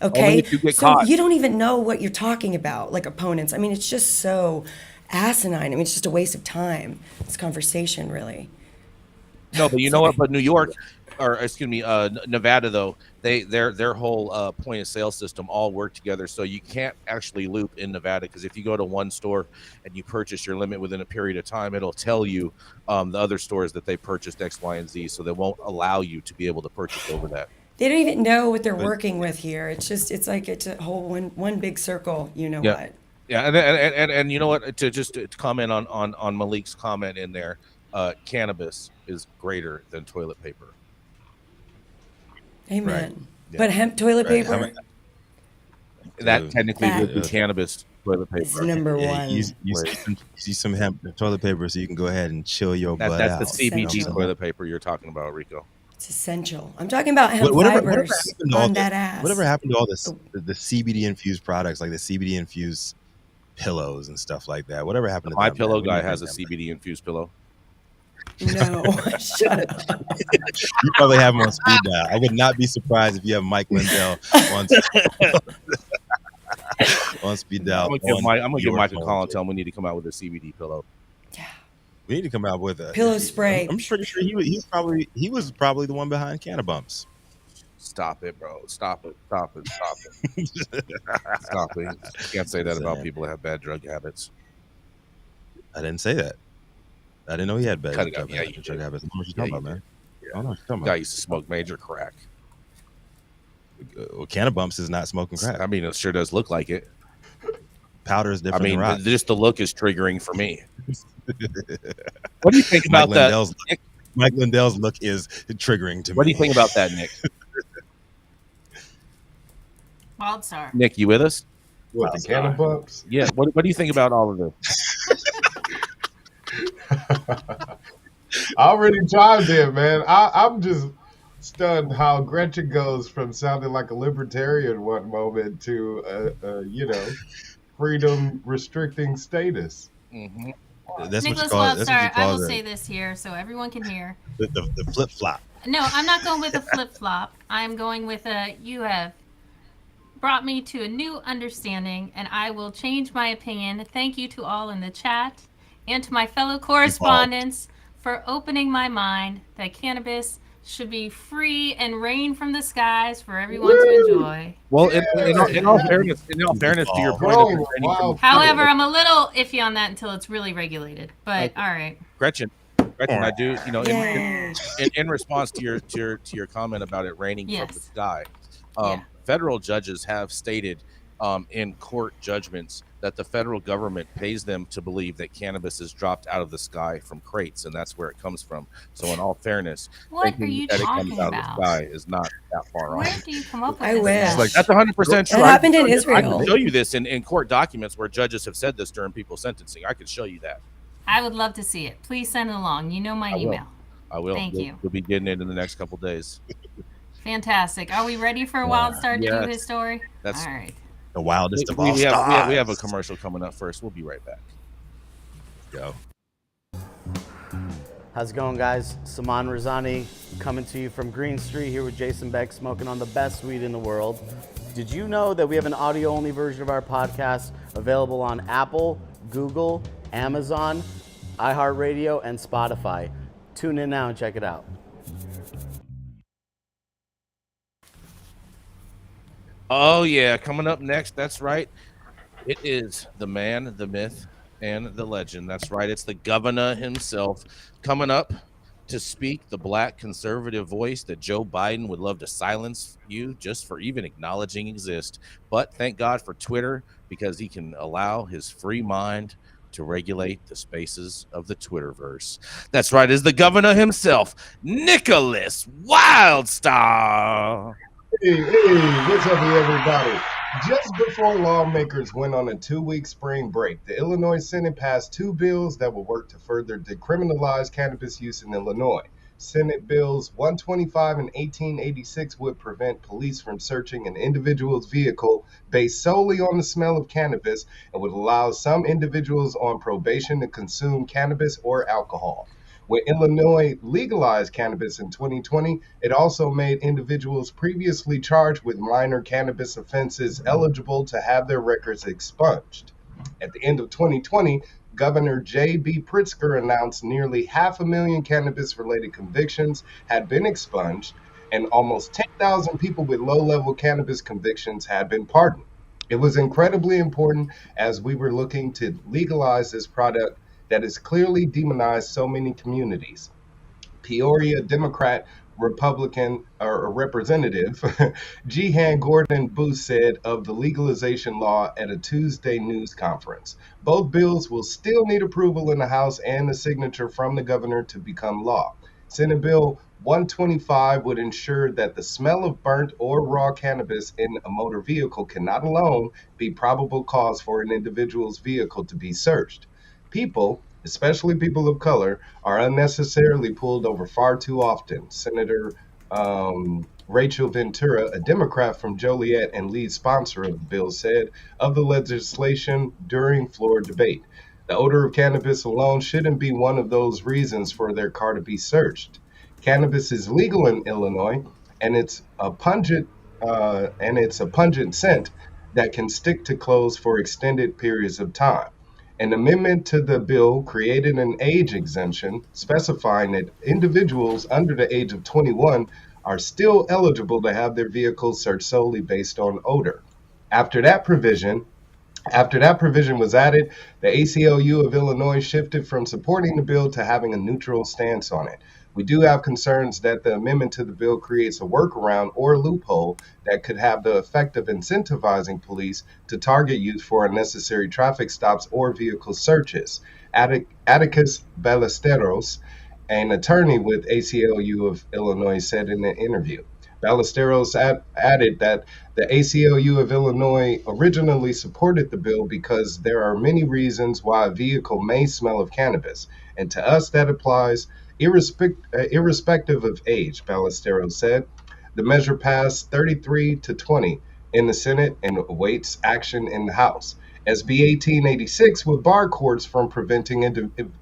A: Only
C: Okay,
A: if you get
C: so
A: caught.
C: you don't even know what you're talking about, like opponents. I mean, it's just so asinine. I mean, it's just a waste of time, this conversation, really.
A: No, but you know what? But New York, or excuse me, Nevada, though, their whole point of sale system all work together. So you can't actually loop in Nevada, because if you go to one store and you purchase your limit within a period of time, it'll tell you the other stores that they purchased X, Y, and Z. So they won't allow you to be able to purchase over that.
C: They don't even know what they're working with here. It's like it's a whole one big circle. You know what?
A: Yeah, and you know what? To comment on Malik's comment in there, cannabis is greater than toilet paper.
C: Amen.
E: Right. Yeah.
C: But hemp toilet
E: Right.
C: paper
A: That technically
C: That-
A: would be cannabis toilet
C: is
A: paper.
C: number
E: Yeah,
C: one.
E: you see some hemp toilet paper, so you can go ahead and chill your butt out.
A: That's the CBD
C: Essential.
A: toilet paper you're talking about, Rico.
C: It's essential. I'm talking about hemp
E: Whatever
C: fibers
E: happened to all
C: on that ass.
E: Whatever happened to all the CBD infused products, like the CBD infused pillows and stuff like that? Whatever happened to
A: My
E: them,
A: pillow
E: man?
A: guy
E: What do you
A: has a
E: think,
A: CBD infused pillow.
C: No, shut up.
E: You probably have him on speed dial. I would not be surprised if you have Mike Lindell on on speed dial.
A: I'm gonna give
E: your
A: Mike a
E: phone,
A: call and
E: too.
A: tell him we need to come out with a CBD pillow.
E: We need to come out with a
C: Pillow spray.
E: I'm pretty sure he was probably the one behind Cannabis.
A: Stop it, bro. Stop it. Stop it. Stop it. Stop it. You can't say that about people that have bad drug habits.
E: I didn't say that. I didn't know he had bad
A: Cut it
E: drug
A: out. Yeah, you
E: habits.
A: did.
E: What you
A: Yeah,
E: talking
A: you
E: about, man?
A: did.
E: I don't know what you're talking
A: Guy
E: about.
A: used to smoke major crack.
E: Well, Cannabis is not smoking crack.
A: I mean, it sure does look like it.
E: Powder is
A: I
E: different
A: mean,
E: than rock.
A: just the look is triggering for me. What do you think about
E: Mike
A: that?
E: Mike Lindell's look is triggering to me.
A: What do you think about that, Nick?
D: Wildstar.
A: Nick, you with us?
G: What, the Cannabis?
A: Yeah. What do you think about all of this?
G: I already chimed in, man. I'm just stunned how Gretchen goes from sounding like a libertarian one moment to, freedom restricting status.
A: Mm-hmm.
E: That's what you
D: Nickolas
E: call it. That's what you
D: Wildstar, I
E: call
D: will
E: it.
D: say this here so everyone can hear.
E: The flip flop.
D: No, I'm not going with a flip-flop. I'm going with you have brought me to a new understanding, and I will change my opinion. Thank you to all in the chat and to my fellow correspondents for opening my mind that cannabis should be free and rain from the skies for everyone to enjoy.
A: Well, in all fairness, to your point,
G: Bro,
A: of the training
G: wow.
A: from-
D: However, I'm a little iffy on that until it's really regulated. But all right.
A: Gretchen, I do,
C: Yay.
A: in response to your comment about it raining from the
D: Yes.
A: sky,
D: Yeah.
A: federal judges have stated in court judgments that the federal government pays them to believe that cannabis is dropped out of the sky from crates, and that's where it comes from. So, in all fairness,
D: What are
A: thinking
D: you
A: that it
D: talking
A: comes out
D: about?
A: of the sky is not that far
D: Where
A: off.
D: do you come up with
C: I
D: this?
C: wish.
A: It's like that's 100% true.
C: It
A: I
C: happened
A: can
C: in
A: show you- I
C: Israel.
A: can show you this in court documents where judges have said this during people's sentencing. I can show you that.
D: I would love to see it. Please send it along. You know my
A: I will.
D: email.
A: I will.
D: Thank you.
A: We'll be getting it in the next couple days.
D: Fantastic. Are we ready for Wildstar to
A: Yes.
D: do his story?
A: That's-
D: All right.
E: The wildest of
A: We
E: all
A: have a
E: stars.
A: commercial coming up first. We'll be right back.
E: Go.
F: How's it going, guys? Saman Razani coming to you from Green Street here with Jason Beck, smoking on the best weed in the world. Did you know that we have an audio-only version of our podcast available on Apple, Google, Amazon, iHeartRadio, and Spotify? Tune in now and check it out.
A: Oh yeah, coming up next. That's right. It is the man, the myth, and the legend. That's right. It's the governor himself coming up to speak the black conservative voice that Joe Biden would love to silence you just for even acknowledging exist. But thank God for Twitter, because he can allow his free mind to regulate the spaces of the Twitterverse. That's right. Is the governor himself, Nickolas Wildstar.
G: Hey, what's up, everybody? Just before lawmakers went on a 2-week spring break, the Illinois Senate passed 2 bills that will work to further decriminalize cannabis use in Illinois. Senate Bills 125 and 1886 would prevent police from searching an individual's vehicle based solely on the smell of cannabis and would allow some individuals on probation to consume cannabis or alcohol. When Illinois legalized cannabis in 2020, it also made individuals previously charged with minor cannabis offenses eligible to have their records expunged. At the end of 2020, Governor J.B. Pritzker announced nearly 500,000 cannabis-related convictions had been expunged, and almost 10,000 people with low-level cannabis convictions had been pardoned. It was incredibly important as we were looking to legalize this product that has clearly demonized so many communities. Peoria Democrat Republican or Representative Jehan Gordon Booth said of the legalization law at a Tuesday news conference. Both bills will still need approval in the House and a signature from the governor to become law. Senate Bill 125 would ensure that the smell of burnt or raw cannabis in a motor vehicle cannot alone be probable cause for an individual's vehicle to be searched. People, especially people of color, are unnecessarily pulled over far too often. Senator Rachel Ventura, a Democrat from Joliet and lead sponsor of the bill, said of the legislation during floor debate. The odor of cannabis alone shouldn't be one of those reasons for their car to be searched. Cannabis is legal in Illinois, and it's a pungent scent that can stick to clothes for extended periods of time. An amendment to the bill created an age exemption specifying that individuals under the age of 21 are still eligible to have their vehicles searched solely based on odor. After that provision was added, the ACLU of Illinois shifted from supporting the bill to having a neutral stance on it. We do have concerns that the amendment to the bill creates a workaround or loophole that could have the effect of incentivizing police to target youth for unnecessary traffic stops or vehicle searches. Atticus Ballesteros, an attorney with ACLU of Illinois, said in an interview. Ballesteros added that the ACLU of Illinois originally supported the bill because there are many reasons why a vehicle may smell of cannabis, and to us that applies irrespective of age, Ballesteros said. The measure passed 33-20 in the Senate and awaits action in the House. SB 1886 would bar courts from preventing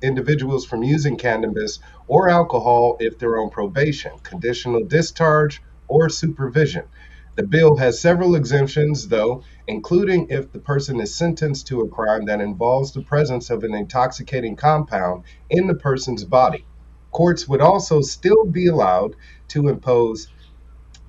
G: individuals from using cannabis or alcohol if they're on probation, conditional discharge, or supervision. The bill has several exemptions, though, including if the person is sentenced to a crime that involves the presence of an intoxicating compound in the person's body. Courts would also still be allowed to impose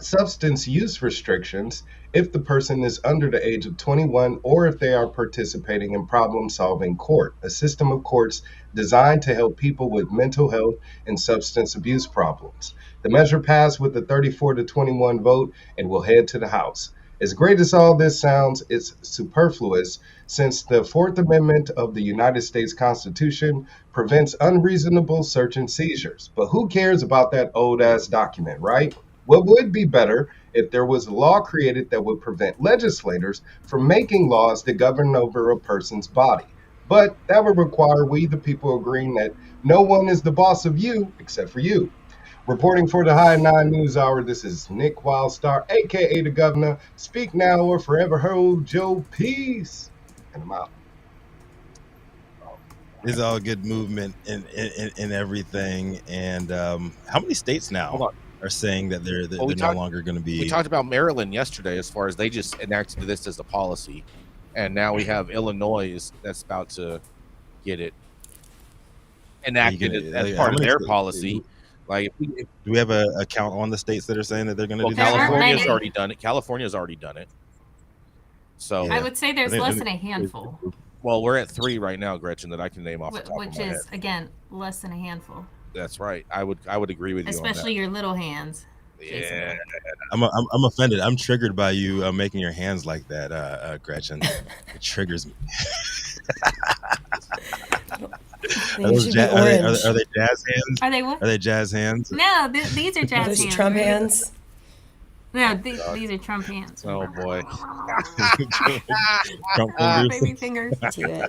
G: substance use restrictions if the person is under the age of 21 or if they are participating in problem-solving court, a system of courts designed to help people with mental health and substance abuse problems. The measure passed with a 34-21 vote and will head to the House. As great as all this sounds, it's superfluous since the Fourth Amendment of the United States Constitution prevents unreasonable search and seizures. But who cares about that old-ass document, right? What would be better if there was a law created that would prevent legislators from making laws that govern over a person's body. But that would require we, the people, agreeing that no one is the boss of you except for you. Reporting for the High 9 News Hour, this is Nick Wildstar, a.k.a. the Governor. Speak now or forever hold your peace. And I'm out.
E: It's all good movement in everything. And how many states now are saying that they're no longer going to be?
A: We talked about Maryland yesterday as far as they just enacted this as a policy. And now we have Illinois that's about to get it enacted as part of their policy. Like,
E: do we have a count on the states that are saying that they're going to do that?
A: California's already done it. California's already done it. So
D: I would say there's less than a handful.
A: Well, we're at 3 right now, Gretchen, that I can name off the top of my
D: Which
A: head.
D: is, again, less than a handful.
A: That's right. I would agree with you.
D: Especially
A: on that.
D: your little hands.
A: Yeah.
E: I'm offended. I'm triggered by you making your hands like that, Gretchen. It triggers me. Are they jazz hands?
D: Are they what?
E: Are they jazz hands?
D: No, these are jazz hands.
C: Trump hands?
D: No, these are Trump hands.
A: Oh, boy.
E: Trump fingers?
D: Baby fingers.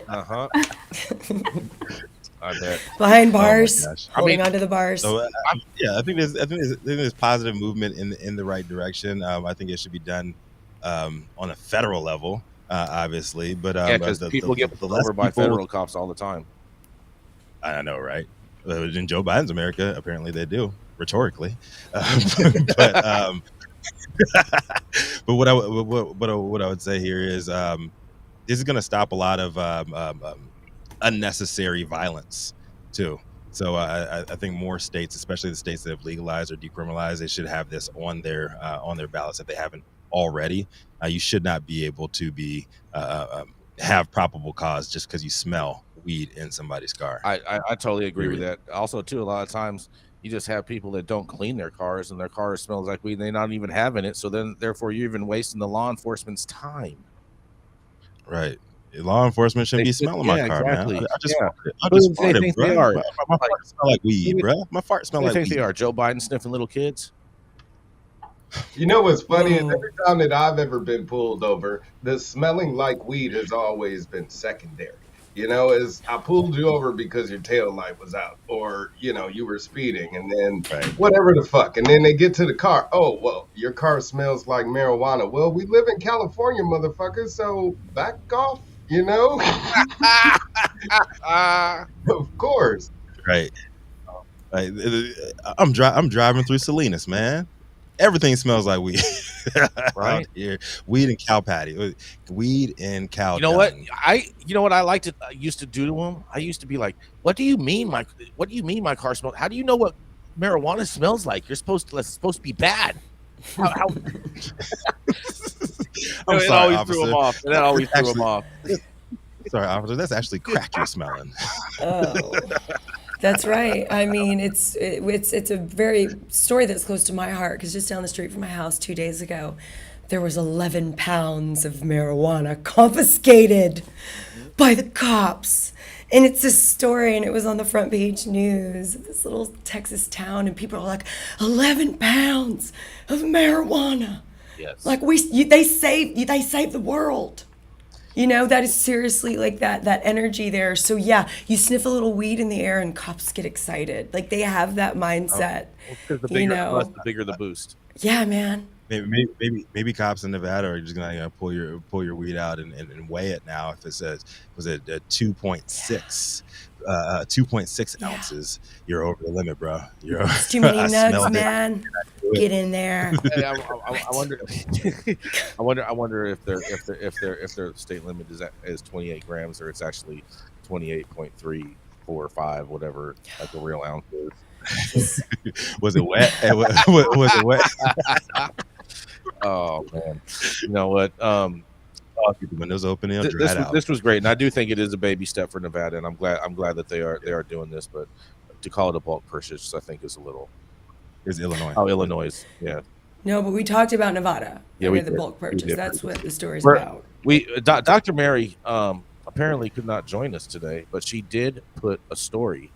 A: Uh-huh. I bet.
C: Behind
E: Oh my
C: bars,
E: gosh.
C: holding onto the bars.
E: So I think there's positive movement in the right direction. I think it should be done on a federal level, obviously. But
A: Yeah, because people get
E: the
A: pulled
E: less
A: over by
E: people,
A: federal cops all the time.
E: I know, right? In Joe Biden's America, apparently they do rhetorically, but but what I would say here is this is going to stop a lot of unnecessary violence too. So I think more states, especially the states that have legalized or decriminalized, they should have this on their ballots if they haven't already. You should not be able to be have probable cause just because you smell weed in somebody's car.
A: I totally agree with that. Also, too, a lot of times you just have people that don't clean their cars and their car smells like weed and they're not even having it. So then, therefore, you're even wasting the law enforcement's time.
E: Right. Law enforcement shouldn't be smelling my car,
A: exactly.
E: man. I just
A: They think they are.
E: My fart smell like weed, bro. My fart smell
A: They
E: like
A: think
E: weed.
A: they are. Joe Biden sniffing little kids.
G: You know what's funny is every time that I've ever been pulled over, the smelling like weed has always been secondary. You know, is I pulled you over because your tail light was out, or you know, you were speeding, and then whatever the fuck, and then they get to the car. Oh, well, your car smells like marijuana. Well, we live in California, motherfucker, so back off. You know, of course.
E: Right. I'm driving through Salinas, man. Everything smells like weed.
A: Right
E: out here. Weed and cow patty. Weed and cow.
A: You know what? I used to do to them. I used to be like, "What do you mean my car smells? How do you know what marijuana smells like? It's supposed to be bad." How
E: I'm
A: it
E: sorry,
A: always
E: officer.
A: threw him off. That always threw him off.
E: Sorry, officer. That's actually crack you're smelling.
C: Oh, that's right. I mean, it's a very story that's close to my heart because just down the street from my house 2 days ago, there was 11 pounds of marijuana confiscated by the cops. And it's a story, and it was on the front page news of this little Texas town, and people are like, 11 pounds of marijuana.
A: Yes.
C: Like they saved the world. You know, that is seriously like that energy there. So yeah, you sniff a little weed in the air and cops get excited. Like they have that mindset.
A: Because the bigger the boost.
C: Yeah, man.
E: Maybe cops in Nevada are just gonna pull your weed out and weigh it now. If it says was it 2.6 2.6 ounces, you're over the limit, bro.
C: It's too many nugs, man. Get in there.
A: I wonder. I wonder if their state limit is 28 grams or it's actually 28.345, whatever like a real ounce is.
E: Was it wet? Was it wet?
A: Oh man, you know what?
E: Keep the windows open.
A: This was great, and I do think it is a baby step for Nevada, and I'm glad that they are doing this. But to call it a bulk purchase, I think is a little.
E: Is Illinois?
A: Oh, Illinois, yeah.
C: No, but we talked about Nevada.
A: Yeah, we
C: the
A: did.
C: bulk purchase. That's what the story's
A: We're-
C: about.
A: Dr. Mary apparently could not join us today, but she did put a story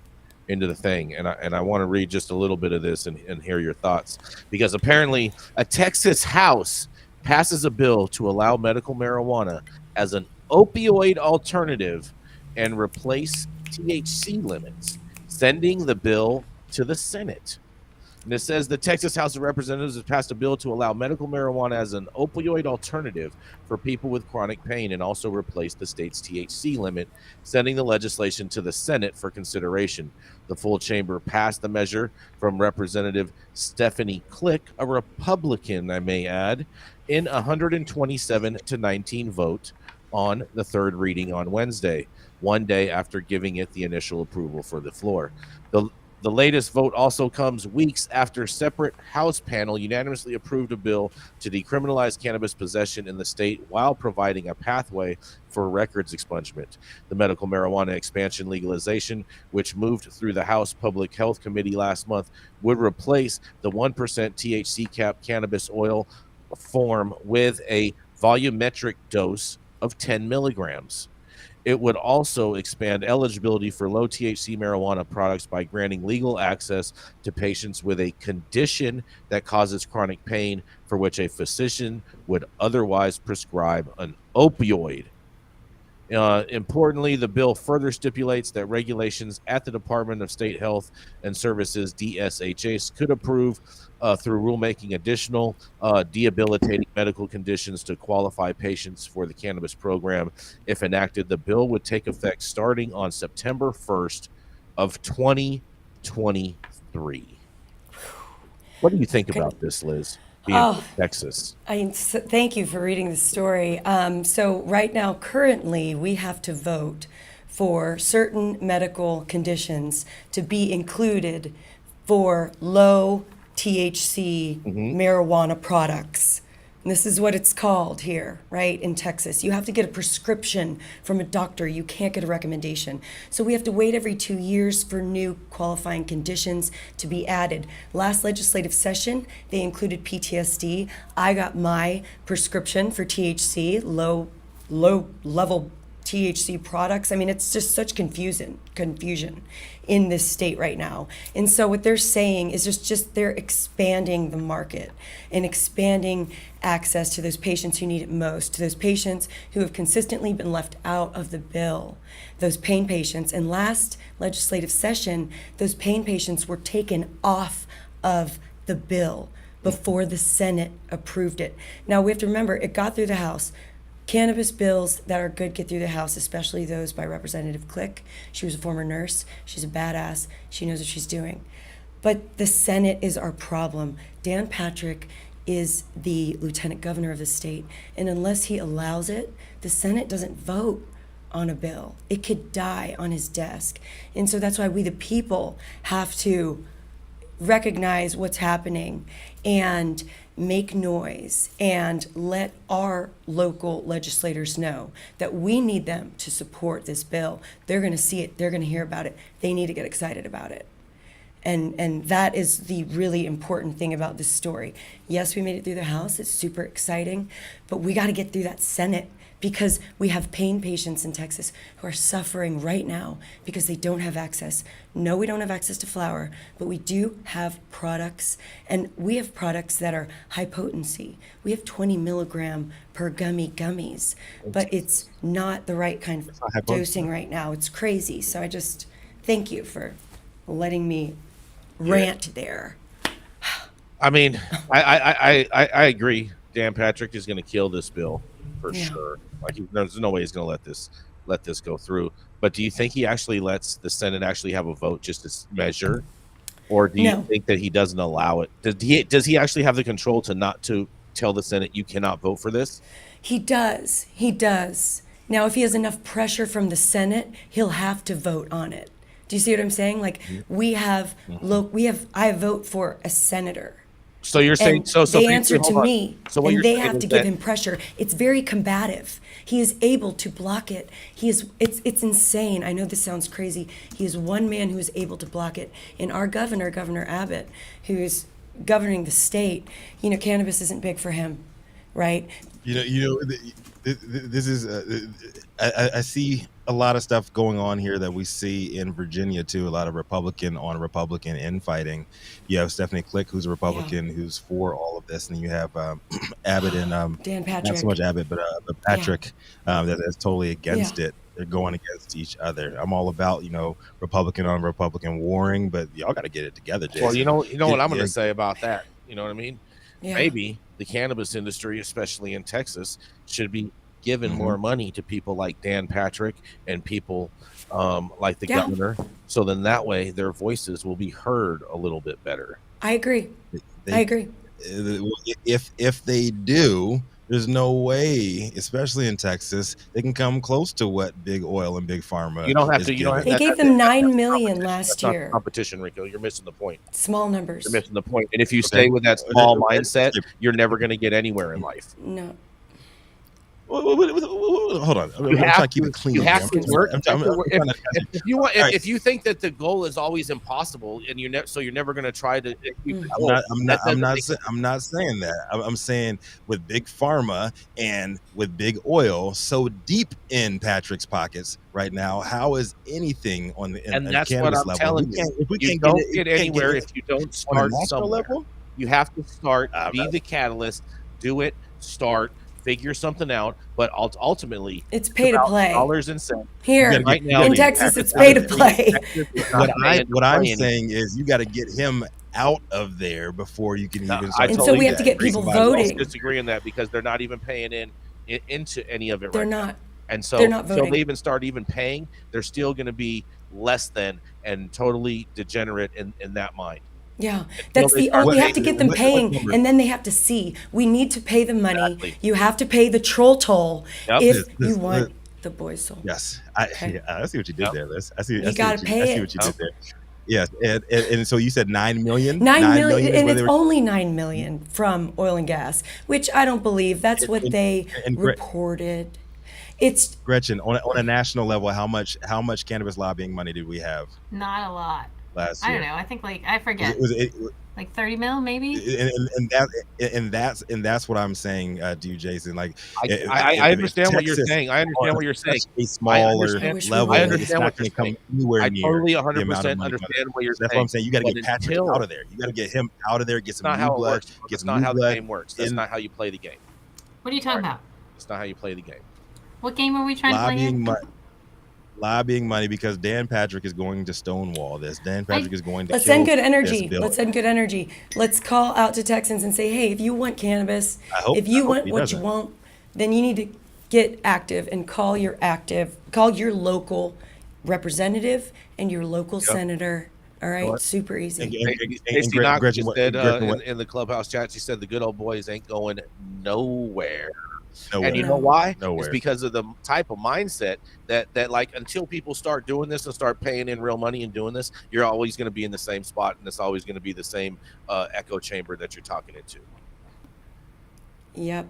A: into the thing, and I want to read just a little bit of this and hear your thoughts, because apparently a Texas House passes a bill to allow medical marijuana as an opioid alternative and replace THC limits, sending the bill to the Senate. And it says the Texas House of Representatives has passed a bill to allow medical marijuana as an opioid alternative for people with chronic pain and also replace the state's THC limit, sending the legislation to the Senate for consideration. The full chamber passed the measure from Representative Stephanie Click, a Republican, I may add, in 127 to 19 vote on the third reading on Wednesday, one day after giving it the initial approval for the floor. The latest vote also comes weeks after a separate House panel unanimously approved a bill to decriminalize cannabis possession in the state while providing a pathway for records expungement. The medical marijuana expansion legalization, which moved through the House Public Health Committee last month, would replace the 1% THC cap cannabis oil form with a volumetric dose of 10 milligrams. It would also expand eligibility for low THC marijuana products by granting legal access to patients with a condition that causes chronic pain for which a physician would otherwise prescribe an opioid. Importantly, the bill further stipulates that regulations at the Department of State Health and Services, DSHS, could approve through rulemaking additional debilitating medical conditions to qualify patients for the cannabis program. If enacted, the bill would take effect starting on September 1st of 2023. What do you think about this, Liz? Being from Texas.
C: Thank you for reading the story. So right now, currently, we have to vote for certain medical conditions to be included for low THC marijuana products. And this is what it's called here, right, in Texas. You have to get a prescription from a doctor. You can't get a recommendation. So we have to wait every 2 years for new qualifying conditions to be added. Last legislative session, they included PTSD. I got my prescription for THC, low level THC products. I mean, it's just such confusion in this state right now. And so what they're saying is just they're expanding the market and expanding access to those patients who need it most, to those patients who have consistently been left out of the bill, those pain patients. And last legislative session, those pain patients were taken off of the bill before the Senate approved it. Now, we have to remember, it got through the House. Cannabis bills that are good get through the House, especially those by Representative Click. She was a former nurse. She's a badass. She knows what she's doing. But the Senate is our problem. Dan Patrick is the lieutenant governor of the state, and unless he allows it, the Senate doesn't vote on a bill. It could die on his desk. And so that's why we, the people, have to recognize what's happening and make noise and let our local legislators know that we need them to support this bill. They're going to see it. They're going to hear about it. They need to get excited about it. And that is the really important thing about this story. Yes, we made it through the House. It's super exciting. But we got to get through that Senate, because we have pain patients in Texas who are suffering right now because they don't have access. No, we don't have access to flower, but we do have products, and we have products that are high potency. We have 20 milligram per gummies, but it's not the right kind of dosing right now. It's crazy. So I just thank you for letting me rant there.
A: I mean, I agree. Dan Patrick is going to kill this bill for sure. Like, there's no way he's going to let this go through. But do you think he actually lets the Senate actually have a vote just to measure, or do you think that he doesn't allow it? Does he actually have the control to not to tell the Senate you cannot vote for this?
C: He does. He does. Now, if he has enough pressure from the Senate, he'll have to vote on it. Do you see what I'm saying? Like, I vote for a senator.
A: So you're saying,
C: so
A: they
C: answer to me,
A: so what
C: and they
A: saying
C: have to give him pressure. It's very combative. He is able to block it. It's insane. I know this sounds crazy. He is one man who is able to block it. And our governor, Governor Abbott, who is governing the state, cannabis isn't big for him, right?
E: This is I see a lot of stuff going on here that we see in Virginia too. A lot of Republican on Republican infighting. You have Stephanie Click, who's a Republican, who's for all of this, and then you have Abbott and
C: Dan Patrick.
E: Not so much Abbott, but Patrick that is totally against it. They're going against each other. I'm all about Republican on Republican warring, but y'all got to get it together, Jason.
A: Well, you know what I'm going to say about that. You know what I mean?
C: Yeah.
A: Maybe the cannabis industry, especially in Texas, should be given more money to people like Dan Patrick and people like the governor, so then that way their voices will be heard a little bit better.
C: I agree. I agree.
E: If they do, there's no way, especially in Texas, they can come close to what Big Oil and Big Pharma.
A: You don't have to.
C: They gave them $9 million last year.
A: Competition, Rico. You're missing the point.
C: Small numbers.
A: You're missing the point. And if you stay with that small mindset, you're never going to get anywhere in life.
C: No.
E: Hold on. I'm trying to keep it clean.
A: You have to work. If you think that the goal is always impossible, and you're never going to try to.
E: I'm not saying that. I'm saying with Big Pharma and with Big Oil so deep in Patrick's pockets right now, how is anything on the
A: and that's
E: cannabis
A: what I'm
E: level?
A: telling you. You don't get anywhere if you don't start somewhere.
E: Level?
A: You have to start. Be the catalyst. Do it. Start. figure something out. But ultimately,
C: It's pay to
A: about
C: play.
A: dollars and cents.
C: Here
A: Right now,
C: in
A: the
C: Texas,
A: Texas
C: it's pay to
A: industry-
C: play.
A: Texas is not paying to
E: What I'm
A: play
E: saying is you got to get him out of there before you can even
A: I
E: start.
C: And so we have to
E: that.
C: get people
E: Somebody else-
C: voting.
A: disagree on that because they're not even paying into any of it
C: They're
A: right now.
C: not.
A: And so,
C: They're not
A: so
C: voting.
A: they even start paying, they're still going to be less than and totally degenerate in that mind.
C: Yeah, that's
A: they
C: the
A: start
C: only. We have to
A: paying-
C: get them
E: what
C: paying,
E: number?
C: and then they have to see. We need to pay the money.
A: Exactly.
C: You have to pay the troll toll
A: Yep.
C: if
E: This-
C: you want the boy's soul.
E: Yes,
C: Okay.
E: I see what you did
A: Yep.
E: there, Liz. I see.
C: You
E: I see
C: gotta
E: what
C: pay
E: I see
C: it.
E: what you did there. Yes, and so you said 9 million.
C: 9 million,
E: is
C: and
E: what
C: it's
E: they were-
C: only 9 million from oil and gas, which I don't believe. That's what they
E: and
C: reported. It's
E: Gretchen, on a national level, how much cannabis lobbying money did we have
D: Not a lot.
E: last
D: I
E: year?
D: don't know. I think I forget.
E: Was it,
D: Like 30 mil, maybe.
E: and that's what I'm saying to you, Jason. Like,
A: I understand what you're
E: Texas
A: saying. I understand what you're saying.
E: A smaller
A: understand-
E: level.
C: I
A: understand
E: it's
A: what
E: not going
A: you're
E: to come
A: saying.
E: anywhere
A: I
E: near
A: totally
E: the amount of
A: 100%
E: money.
A: understand what you're
E: So that's
A: saying.
E: what I'm saying. You got to
A: But
E: get Patrick
A: until-
E: out of there. You got to get him out of there. Get
A: That's
E: some
A: not
E: new
A: how it
E: blood.
A: works.
E: Get
A: That's
E: some
A: not
E: new
A: how the
E: blood
A: game works. That's
E: in
A: not how you play the game.
D: What are you talking about?
A: That's not how you play the game.
D: What game are we trying to play
E: lobbying
D: in?
E: lobbying money because Dan Patrick is going to stonewall this. Dan Patrick is going to
C: let's
E: kill
C: send good
E: this
C: energy.
E: bill.
C: Let's send good energy. Let's call out to Texans and say, hey, if you want cannabis, if you want
E: he
C: what
E: doesn't.
C: you want, then you need to get active and call your local representative and your local senator. All right, super easy.
A: Casey Knox
E: Gretchen,
A: just said
E: Gretchen,
A: in the clubhouse chat, she said the good old boys ain't going nowhere.
E: nowhere.
A: And you know why?
E: Nowhere.
A: It's because of the type of mindset that like until people start doing this and start paying in real money and doing this, you're always going to be in the same spot, and it's always going to be the same echo chamber that you're talking into.
C: Yep.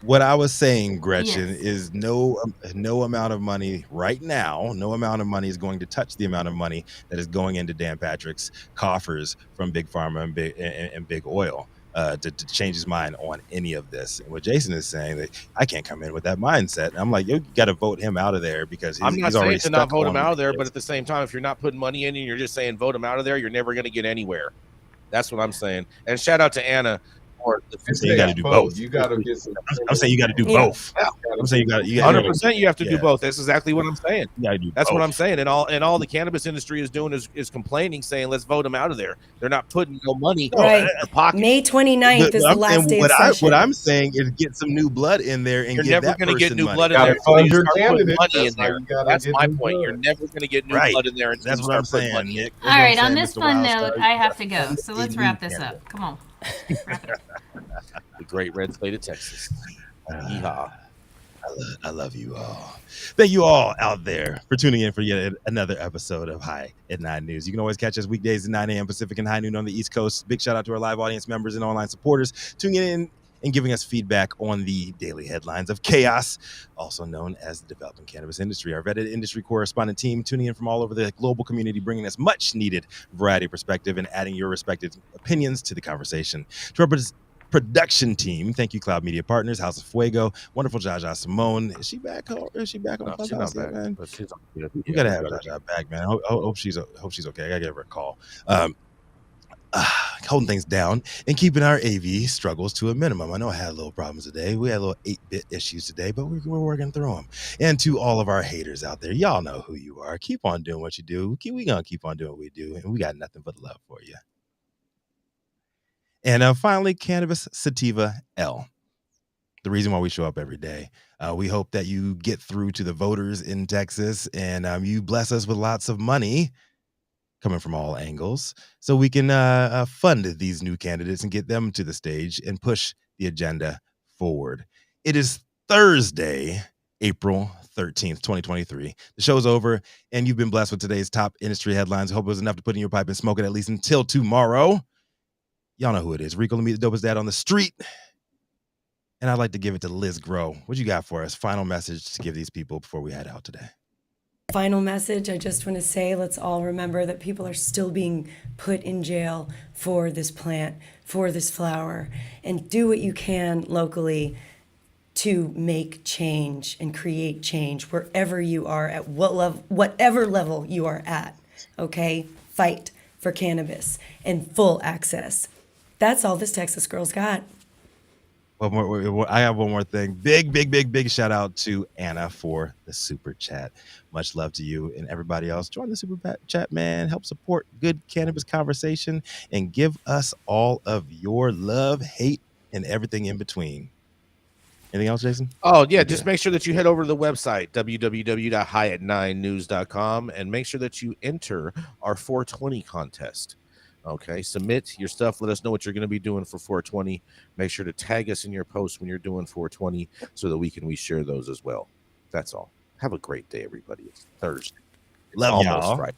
E: What I was saying, Gretchen,
D: Yes.
E: is no amount of money right now, no amount of money is going to touch the amount of money that is going into Dan Patrick's coffers from Big Pharma and Big Oil to change his mind on any of this. And what Jason is saying, that I can't come in with that mindset. And I'm like, you got to vote him out of there because
A: I'm not
E: he's already
A: saying to not
E: stuck
A: vote him
E: on
A: out of there,
E: this.
A: but at the same time, if you're not putting money in and you're just saying vote him out of there, you're never going to get anywhere. That's what I'm saying. And shout out to Anna for the
E: So you got to do both.
G: You got to get some.
E: I'm saying you got to do
C: Yeah.
E: both. I'm saying you got
A: 100%. You have to do
E: Yeah.
A: both. That's exactly what I'm saying.
E: You got to do
A: That's
E: both.
A: what I'm saying. And all the cannabis industry is doing is complaining, saying let's vote them out of there. They're not putting no money
C: Right.
A: in the pocket.
C: May 29th is the
E: I'm
C: last
E: saying
C: day of session.
E: what I'm saying is get some new blood in there and
A: You're
E: give
A: never
E: that
A: going to get
E: person
A: new
E: money.
A: blood in
G: Gotta
A: there until
G: fund
A: you
G: your
A: start putting
G: candidate.
A: money in
G: That's how
A: there.
G: you gotta
A: That's
G: get
A: my
G: new
A: point.
G: blood.
A: You're never going to get new
E: Right.
A: blood in there until
E: That's
A: you
E: what I'm
A: start putting
E: saying,
A: money in.
E: Nick.
D: All right, on
E: saying,
D: this
E: Mr.
D: fun
E: Wildstar,
D: note,
E: you
D: I have
E: got
D: to go. So let's
E: new
D: wrap this
E: candidate.
D: up. Come on. Wrap it up.
A: The great red state of Texas. Yeehaw.
E: I love you all. Thank you all out there for tuning in for yet another episode of High at 9 News. You can always catch us weekdays at 9 a.m. Pacific and high noon on the East Coast. Big shout out to our live audience members and online supporters tuning in and giving us feedback on the daily headlines of chaos, also known as the developing cannabis industry. Our vetted industry correspondent team tuning in from all over the global community, bringing us much needed variety of perspective and adding your respective opinions to the conversation. To our production team, thank you, Cloud Media Partners, House of Fuego, wonderful Jaja Simone. Is she back? Is she back on
A: No, she's
E: Clubhouse
A: not
E: yet,
A: back,
E: man?
A: but she's on.
E: We gotta have Jaja back, man. Hope she's okay. I gotta give her a call. Holding things down and keeping our AV struggles to a minimum. I know I had a little problems today. We had a little 8-bit issues today, but we're working through them. And to all of our haters out there, y'all know who you are. Keep on doing what you do. We gonna keep on doing what we do, and we got nothing but love for you. And finally, Cannabis Sativa L. The reason why we show up every day. We hope that you get through to the voters in Texas and you bless us with lots of money coming from all angles so we can fund these new candidates and get them to the stage and push the agenda forward. It is Thursday, April 13th, 2023. The show's over and you've been blessed with today's top industry headlines. I hope it was enough to put in your pipe and smoke it at least until tomorrow. Y'all know who it is. Rico Lamitte, the dopest dad on the street. And I'd like to give it to Liz Grow. What you got for us? Final message to give these people before we head out today.
C: Final message, I just want to say, let's all remember that people are still being put in jail for this plant, for this flower, and do what you can locally to make change and create change wherever you are, at whatever level you are at, okay? Fight for cannabis and full access. That's all this Texas girl's got.
E: I have one more thing. Big shout out to Anna for the super chat. Much love to you and everybody else. Join the super chat, man. Help support good cannabis conversation and give us all of your love, hate, and everything in between. Anything else, Jason?
A: Oh, yeah. Just make sure that you head over to the website, www.highat9news.com, and make sure that you enter our 420 contest. Okay. Submit your stuff. Let us know what you're going to be doing for 420. Make sure to tag us in your post when you're doing 420 so that we share those as well. That's all. Have a great day, everybody. It's Thursday. It's
E: Love
A: almost
E: y'all.
A: Friday.